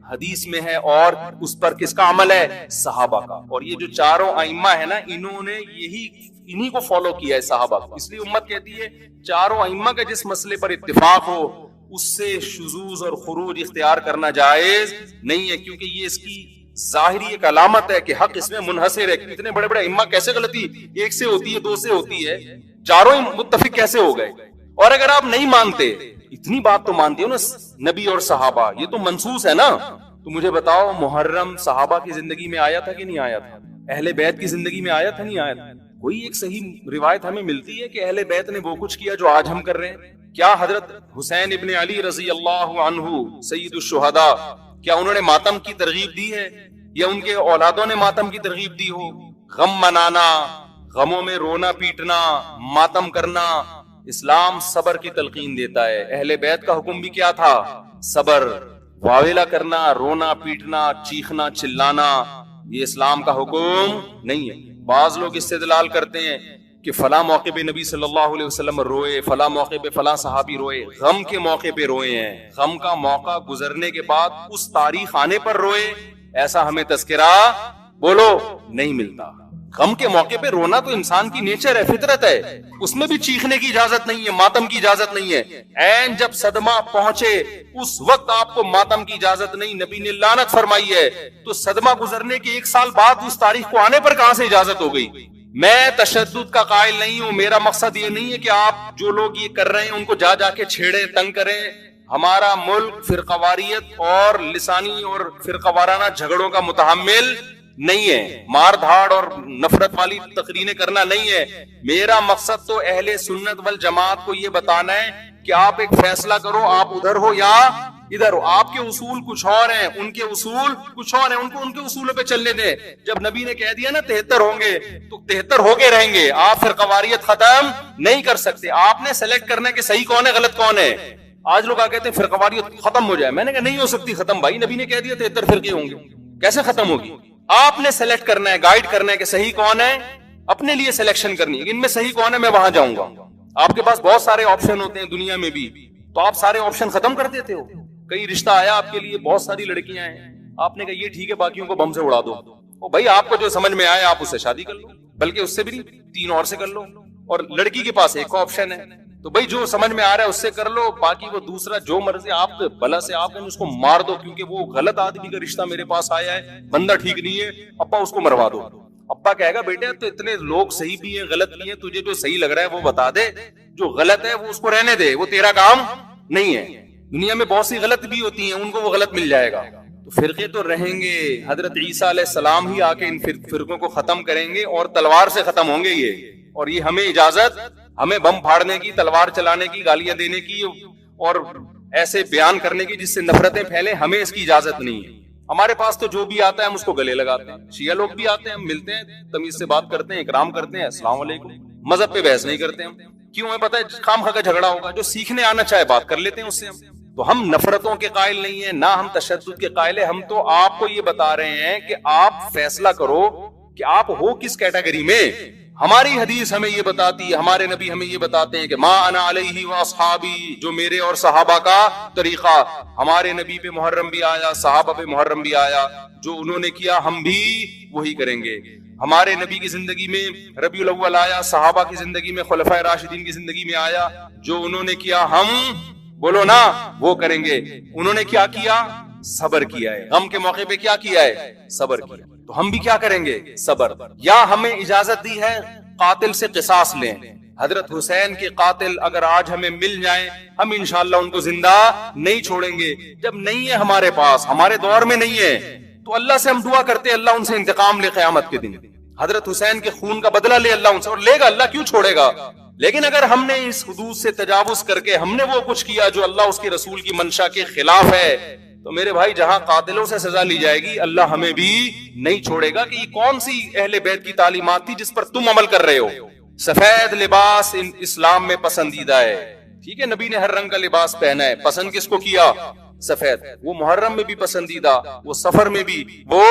حدیث میں ہے, اور اس پر کس کا عمل ہے؟ صحابہ کا. اور یہ جو چاروں ائمہ ہے نا, انہوں نے انہی کو فالو کیا ہے, صحابہ. اس لیے امت کہتی ہے چاروں ائمہ کا جس مسئلے پر اتفاق ہو اس سے شذوذ اور خروج اختیار کرنا جائز نہیں ہے, کیونکہ یہ اس کی ظاہری ایک علامت ہے کہ حق اس میں منحصر ہے. اتنے بڑے بڑے ائمہ کیسے غلطی 1 سے ہوتی ہے, 2 سے ہوتی ہے, چاروں متفق کیسے ہو گئے؟ اور اگر آپ نہیں مانتے, اتنی بات تو مانتے ہو نا, نبی اور صحابہ یہ تو منصوص ہے نا, تو مجھے بتاؤ محرم صحابہ کی زندگی میں آیا تھا کہ نہیں آیا تھا؟ اہل بیت کی زندگی میں آیا تھا نہیں آیا تھا؟ کوئی ایک صحیح روایت ہمیں ملتی ہے کہ اہل بیت نے وہ کچھ کیا جو آج ہم کر رہے ہیں؟ کیا حضرت حسین ابن علی رضی اللہ عنہ سید الشہداء, کیا انہوں نے ماتم کی ترغیب دی ہے, یا ان کے اولادوں نے ماتم کی ترغیب دی ہو؟ غم منانا, غموں میں رونا پیٹنا, ماتم کرنا, اسلام صبر کی تلقین دیتا ہے. اہل بیت کا حکم بھی کیا تھا؟ صبر. واویلا کرنا, رونا پیٹنا, چیخنا چلانا, یہ اسلام کا حکم نہیں ہے. بعض لوگ استدلال کرتے ہیں کہ فلاں موقع پہ نبی صلی اللہ علیہ وسلم روئے, فلاں موقع پہ فلاں صحابی روئے. غم کے موقع پہ روئے ہیں, غم کا موقع گزرنے کے بعد اس تاریخ آنے پر روئے, ایسا ہمیں تذکرہ بولو نہیں ملتا. غم کے موقع پہ رونا تو انسان کی نیچر ہے, فطرت ہے, اس میں بھی چیخنے کی اجازت نہیں ہے, ماتم کی اجازت نہیں ہے. این جب صدمہ پہنچے اس وقت آپ کو ماتم کی اجازت نہیں, نبی نے لعنت فرمائی ہے. تو صدمہ گزرنے کے 1 سال بعد اس تاریخ کو آنے پر کہاں سے اجازت ہو گئی؟ میں تشدد کا قائل نہیں ہوں, میرا مقصد یہ نہیں ہے کہ آپ جو لوگ یہ کر رہے ہیں ان کو جا جا کے چھیڑیں, تنگ کریں. ہمارا ملک فرقواریت اور لسانی اور فرقہ وارانہ جھگڑوں کا متحمل نہیں ہے, مار دھاڑ اور نفرت والی تقریریں کرنا نہیں ہے. میرا مقصد تو اہل سنت والجماعت کو یہ بتانا ہے کہ آپ ایک فیصلہ کرو, آپ ادھر ہو یا ادھر ہو. آپ کے اصول کچھ اور ہیں, ان کے اصول کچھ اور ہیں, ان کو ان کے اصولوں پہ چلنے دیں. جب نبی نے کہہ دیا نا 73 ہوں گے تو 73 ہو کے رہیں گے. آپ فرقواریت ختم نہیں کر سکتے. آپ نے سلیکٹ کرنا کہ صحیح کون ہے غلط کون ہے. آج لوگ کہتے ہیں فرقواریت ختم ہو جائے, میں نے کہا نہیں ہو سکتی ختم بھائی, نبی نے کہہ دیا 73 فرقے ہوں گے, کیسے ختم ہوگی؟ آپ نے سلیکٹ کرنا ہے, گائیڈ کرنا ہے کہ صحیح کون ہے, اپنے لیے سلیکشن کرنی ہے ان میں صحیح کون ہے, میں وہاں جاؤں گا. آپ کے پاس بہت سارے آپشن ہوتے ہیں دنیا میں بھی, تو آپ سارے آپشن ختم کر دیتے ہو. کئی رشتہ آیا آپ کے لیے, بہت ساری لڑکیاں ہیں, آپ نے کہا یہ ٹھیک ہے باقیوں کو بم سے اڑا دو. او بھائی آپ کو جو سمجھ میں آئے آپ اس سے شادی کر لو, بلکہ اس سے بھی نہیں 3 اور سے کر لو. اور لڑکی کے پاس ایک آپشن ہے, تو بھائی جو سمجھ میں آ رہا ہے اس سے کر لو, باقی وہ دوسرا جو مرضی آپ بلا سے آپ اس کو مار دو, کیونکہ وہ غلط آدمی کا رشتہ میرے پاس آیا ہے, بندہ ٹھیک نہیں ہے, ابا اس کو مروا دو. ابا کہے گا بیٹے تو اتنے لوگ صحیح بھی ہیں غلط بھی ہیں, تجھے جو صحیح لگ رہا ہے وہ بتا دے, جو غلط ہے وہ اس کو رہنے دے, وہ تیرا کام نہیں ہے. دنیا میں بہت سی غلط بھی ہوتی ہیں, ان کو وہ غلط مل جائے گا. تو فرقے تو رہیں گے, حضرت عیسیٰ علیہ السلام ہی آ کے ان فرقوں کو ختم کریں گے, اور تلوار سے ختم ہوں گے یہ. اور یہ ہمیں اجازت, ہمیں بم پھاڑنے کی, تلوار چلانے کی, گالیاں دینے کی اور ایسے بیان کرنے کی جس سے نفرتیں پھیلیں, ہمیں اس کی اجازت نہیں ہے. ہمارے پاس تو جو بھی آتا ہے ہم اس کو گلے لگاتے ہیں. شیعہ لوگ بھی آتے ہیں, ہم ملتے ہیں, تمیز سے بات کرتے ہیں, اکرام کرتے ہیں, السلام علیکم. مذہب پہ بحث نہیں کرتے ہم, کیوں؟ ہمیں پتہ ہے خام خواہ کا جھگڑا ہوگا. جو سیکھنے آنا چاہے بات کر لیتے ہیں اس سے ہم. تو ہم نفرتوں کے قائل نہیں ہیں, نہ ہم تشدد کے قائل ہیں. ہم تو آپ کو یہ بتا رہے ہیں کہ آپ فیصلہ کرو کہ آپ ہو کس کیٹیگری میں. ہماری حدیث ہمیں یہ بتاتی ہے, ہمارے نبی ہمیں یہ بتاتے ہیں کہ ما انا علیہ واصحابی, جو میرے اور صحابہ کا طریقہ. ہمارے نبی پہ محرم بھی آیا, صحابہ پہ محرم بھی آیا, جو انہوں نے کیا ہم بھی وہی کریں گے. ہمارے نبی کی زندگی میں ربیع الاول آیا, صحابہ کی زندگی میں خلفائے راشدین کی زندگی میں آیا, جو انہوں نے کیا ہم بولو نا وہ کریں گے. انہوں نے کیا کیا؟ صبر کیا ہے. غم کے موقع پہ کیا کیا ہے؟ صبر کیا. تو ہم بھی کیا کریں گے؟ صبر. یا ہمیں اجازت دی ہے قاتل سے قصاص لیں. حضرت حسین کے قاتل اگر آج ہمیں مل جائیں, ہم انشاءاللہ ان کو زندہ نہیں چھوڑیں گے. جب نہیں ہے ہمارے پاس, ہمارے دور میں نہیں ہے, تو اللہ سے ہم دعا کرتے اللہ ان سے انتقام لے قیامت کے دن. حضرت حسین کے خون کا بدلہ لے اللہ ان سے, اور لے گا, اللہ کیوں چھوڑے گا. لیکن اگر ہم نے اس حدود سے تجاوز کر کے ہم نے وہ کچھ کیا جو اللہ اس کے رسول کی منشا کے خلاف ہے, تو میرے بھائی جہاں قاتلوں سے سزا لی جائے گی, اللہ ہمیں بھی نہیں چھوڑے گا. کہ یہ کون سی اہل بیت کی تعلیمات تھی جس پر تم عمل کر رہے ہو. سفید لباس اسلام میں پسندیدہ ہے, ٹھیک ہے, نبی نے ہر رنگ کا لباس پہنا ہے. پسند کس کو کیا؟ سفید. وہ محرم میں بھی پسندیدہ, وہ سفر میں بھی, وہ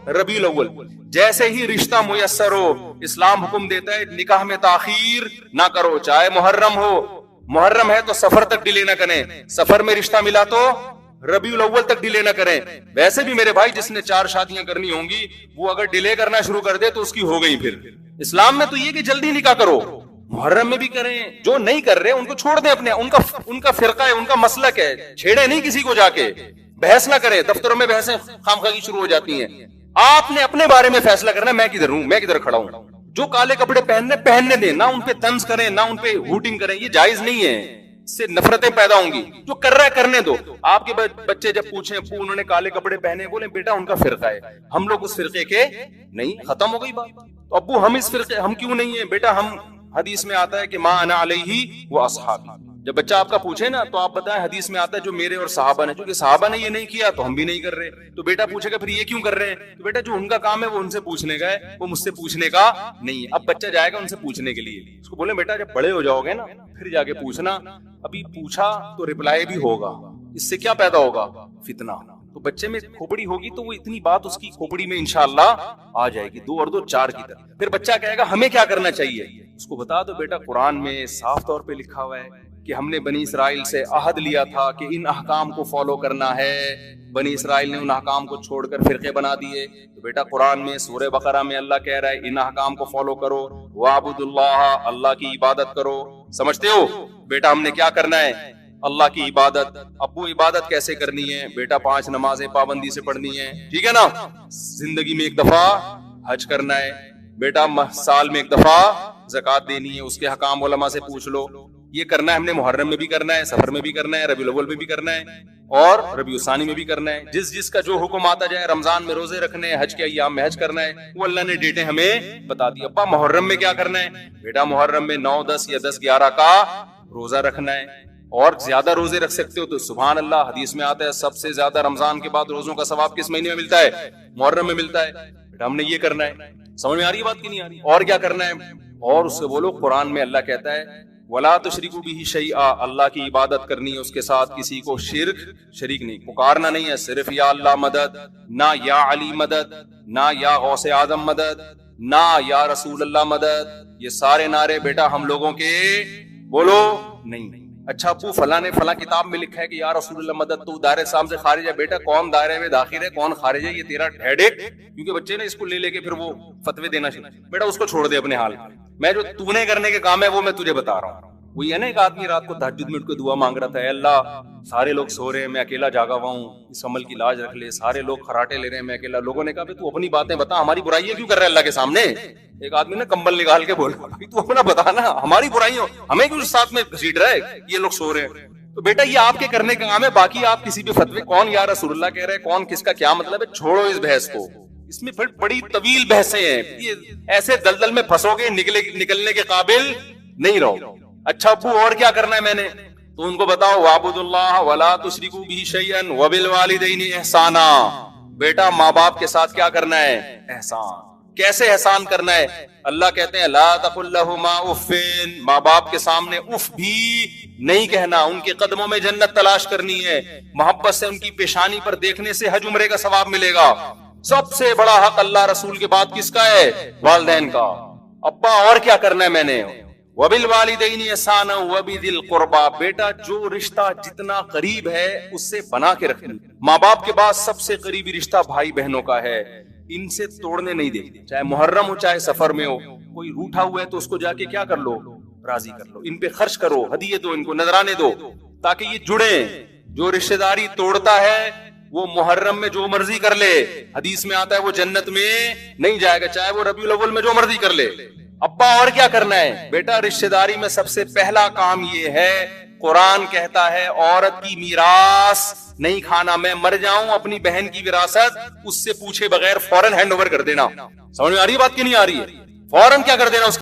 ربیع الاول. جیسے ہی رشتہ میسر ہو, اسلام حکم دیتا ہے نکاح میں تاخیر نہ کرو, چاہے محرم ہو. محرم ہے تو سفر تک ڈیلے نہ کریں, سفر میں رشتہ ملا تو ربیع الاول تک ڈیلے نہ کریں. ویسے بھی میرے بھائی جس نے 4 شادیاں کرنی ہوں گی, وہ اگر ڈیلے کرنا شروع کر دے تو اس کی ہو گئی. پھر اسلام میں تو یہ کہ جلدی نکاح کرو. محرم میں بھی کریں, جو نہیں کر رہے ان کو چھوڑ دیں, اپنے ان کا فرقہ ہے, ان کا مسلک ہے, چھیڑے نہیں کسی کو, جا کے بحث نہ کریں. دفتروں میں بحثیں خامخواہ شروع ہو جاتی ہیں. آپ نے اپنے بارے میں فیصلہ کرنا ہے, میں کدھر ہوں, میں کدھر کھڑا ہوں. جو کالے کپڑے پہننے دیں, نہ ان پہ طنز کریں, نہ ان پہ ہوٹنگ کریں, یہ جائز نہیں ہے. اس سے نفرتیں پیدا ہوں گی. جو کر رہا ہے کرنے دو. آپ کے بچے جب پوچھیں ابو انہوں نے کالے کپڑے پہنے, بولیں بیٹا ان کا فرقہ ہے, ہم لوگ اس فرقے کے نہیں. ختم ہو گئی بات. تو ابو ہم اس فرقے, ہم کیوں نہیں ہیں؟ بیٹا ہم, حدیث میں آتا ہے کہ ما انا علیہ واصحابی. جب بچہ آپ کا پوچھے نا تو آپ بتائیں حدیث میں آتا ہے جو میرے اور صحابہ نے, چونکہ صحابہ نے یہ نہیں کیا تو ہم بھی نہیں کر رہے. تو بیٹا پوچھے گا پھر یہ کیوں کر رہے ہیں؟ تو بیٹا جو ان کا کام ہے وہ ان سے پوچھنے کا ہے, وہ مجھ سے پوچھنے کا نہیں ہے. اب بچہ جائے گا ان سے پوچھنے کے لیے, اس کو بولیں بیٹا جب بڑے ہو جاؤ گے نا پھر جا کے پوچھنا, ابھی پوچھا تو رپلائی بھی ہوگا. اس سے کیا پیدا ہوگا؟ فتنہ. تو بچے میں کھوپڑی ہوگی تو وہ اتنی بات اس کی کھوپڑی میں انشاءاللہ آ جائے گی, 2 اور 2 4 کی طرح. پھر بچہ کہے گا ہمیں کیا کرنا چاہیے, اس کو بتا دو بیٹا قرآن میں صاف طور پہ لکھا ہوا ہے کہ ہم نے بنی اسرائیل سے عہد لیا تھا کہ ان احکام کو فالو کرنا ہے. بنی اسرائیل نے ان احکام کو چھوڑ کر فرقے بنا دیے. تو بیٹا قرآن میں سورہ بقرہ میں اللہ کہہ رہا ہے ان احکام کو فالو کرو, وَاعْبُدُوا اللَّهَ, اللہ کی عبادت کرو. سمجھتے ہو بیٹا ہم نے کیا کرنا ہے؟ اللہ کی عبادت. ابو عبادت کیسے کرنی ہے؟ بیٹا 5 نمازیں پابندی سے پڑھنی ہے, ٹھیک ہے نا. زندگی میں 1 دفعہ حج کرنا ہے. بیٹا سال میں 1 دفعہ زکات دینی ہے, اس کے حکام علماء سے پوچھ لو. یہ کرنا ہے ہم نے, محرم میں بھی کرنا ہے, سفر میں بھی کرنا ہے, ربیع الاول میں بھی کرنا ہے, اور ربیع الثانی میں بھی کرنا ہے. جس کا جو حکم آتا جائے, رمضان میں روزے رکھنے ہیں, حج کے ایام میں حج کرنا ہے, وہ اللہ نے ڈیٹیں ہمیں بتا دی. ابا محرم میں کیا کرنا ہے؟ بیٹا محرم میں 9 10 یا 10 11 کا روزہ رکھنا ہے, اور زیادہ روزے رکھ سکتے ہو تو سبحان اللہ. حدیث میں آتا ہے سب سے زیادہ رمضان کے بعد روزوں کا ثواب کس مہینے میں ملتا ہے؟ محرم میں ملتا ہے. بیٹا ہم نے یہ کرنا ہے. سمجھ میں آ رہی ہے بات کی نہیں آ رہی؟ اور کیا کرنا ہے؟ اور اس سے بولو قرآن میں اللہ کہتا ہے وَلَا تُشْرِكُوا بِهِ شَيْئًا, اللہ کی عبادت کرنی ہے, اس کے ساتھ کسی کو شریک نہیں. پکارنا نہیں ہے صرف یا اللہ مدد, نہ یا علی مدد, نہ یا غوث اعظم مدد, نہ یا رسول اللہ مدد. یہ سارے نعرے بیٹا ہم لوگوں کے بولو نہیں. اچھا ابو فلاں نے فلاں کتاب میں لکھا ہے کہ یا رسول اللہ مدد, تو دائرے اسلام سے خارج ہے. بیٹا کون دائرے میں داخل ہے کون خارج ہے یہ تیرا ہیڈیک, کیونکہ بچے نے اس کو لے کے پھر وہ فتوے دینا شروع. بیٹا اس کو چھوڑ دے اپنے حال. میں جو تو نے کرنے کے کام ہے وہ میں تجھے بتا رہا ہوں. وہی ہے نا، ایک آدمی رات کو تہجد میں اٹھ کے دعا مانگ رہا تھا، اے اللہ سارے لوگ سو رہے ہیں، میں اکیلا جاگا ہوا ہوں، اس عمل کی لاج رکھ لے، سارے لوگ خراٹے لے رہے ہیں، میں اکیلا. لوگوں نے کہا تو اپنی باتیں بتا، ہماری برائیاں کیوں کر رہا ہے اللہ کے سامنے؟ ایک آدمی نے کمبل نکال کے بولا تو اپنا بتا نا، ہماری برائیوں ہمیں کیوں ساتھ میں گھسیٹ رہا ہے، یہ لوگ سو رہے ہیں. تو بیٹا یہ آپ کے کرنے کا کام ہے، باقی آپ کسی بھی فتوے کون یا رسول اللہ کہہ رہے ہیں، کون کس کا کیا مطلب ہے، چھوڑو اس بحث کو. اس میں پھر بڑی طویل بحثیں ہیں، یہ ایسے دلدل میں پھنسو گے نکلنے کے قابل نہیں رہو. اچھا ابو اور کیا کرنا ہے میں نے؟ تو ان کو بتاؤ وَاعْبُدُوا اللَّهَ وَلَا تُشْرِكُوا بِهِ شَيْئًا وَبِالْوَالِدَيْنِ إِحْسَانًا. بیٹا ماں باپ کے ساتھ کیا کرنا ہے؟ احسان. کیسے احسان کرنا ہے؟ اللہ کہتے ہیں لا تقل لهما اف، ماں باپ کے سامنے اف بھی نہیں کہنا، ان کے قدموں میں جنت تلاش کرنی ہے، محبت سے ان کی پیشانی پر دیکھنے سے حج عمرے کا ثواب ملے گا. سب سے بڑا حق اللہ رسول کے بعد کس کا ہے؟ والدین کا. ابا اور کیا کرنا ہے میں نے؟ وَبِالْوَالِدَيْنِ إِحْسَانًا وَبِذِي الْقُرْبَىٰ. بیٹا جو رشتہ جتنا قریب ہے اس سے بنا کے رکھنا. ماں باپ کے بعد سب سے قریبی رشتہ بھائی بہنوں کا ہے، ان سے توڑنے نہیں دیتے، چاہے محرم ہو چاہے سفر میں ہو. کوئی روٹھا ہوا ہے تو اس کو جا کے کیا کر لو؟ راضی کر لو. ان پہ خرچ کرو، ہدیے دو، ان کو نذرانے دو، تاکہ یہ جڑیں. جو رشتہ داری توڑتا ہے وہ محرم میں جو مرضی کر لے، حدیث میں آتا ہے وہ جنت میں نہیں جائے گا، چاہے وہ ربیع الاول میں جو مرضی کر لے. ابا اور کیا کرنا ہے؟ بیٹا رشتہ داری میں سب سے پہلا کام یہ ہے، قرآن کہتا ہے عورت کی میراث نہیں کھانا. میں مر جاؤں اپنی بہن کی وراثت اس سے پوچھے بغیر فوراً ہینڈ اوور کر دینا. سمجھ میں آ رہی ہے بات کی نہیں آ رہی ہے؟ فوراً کیا کر دینا اس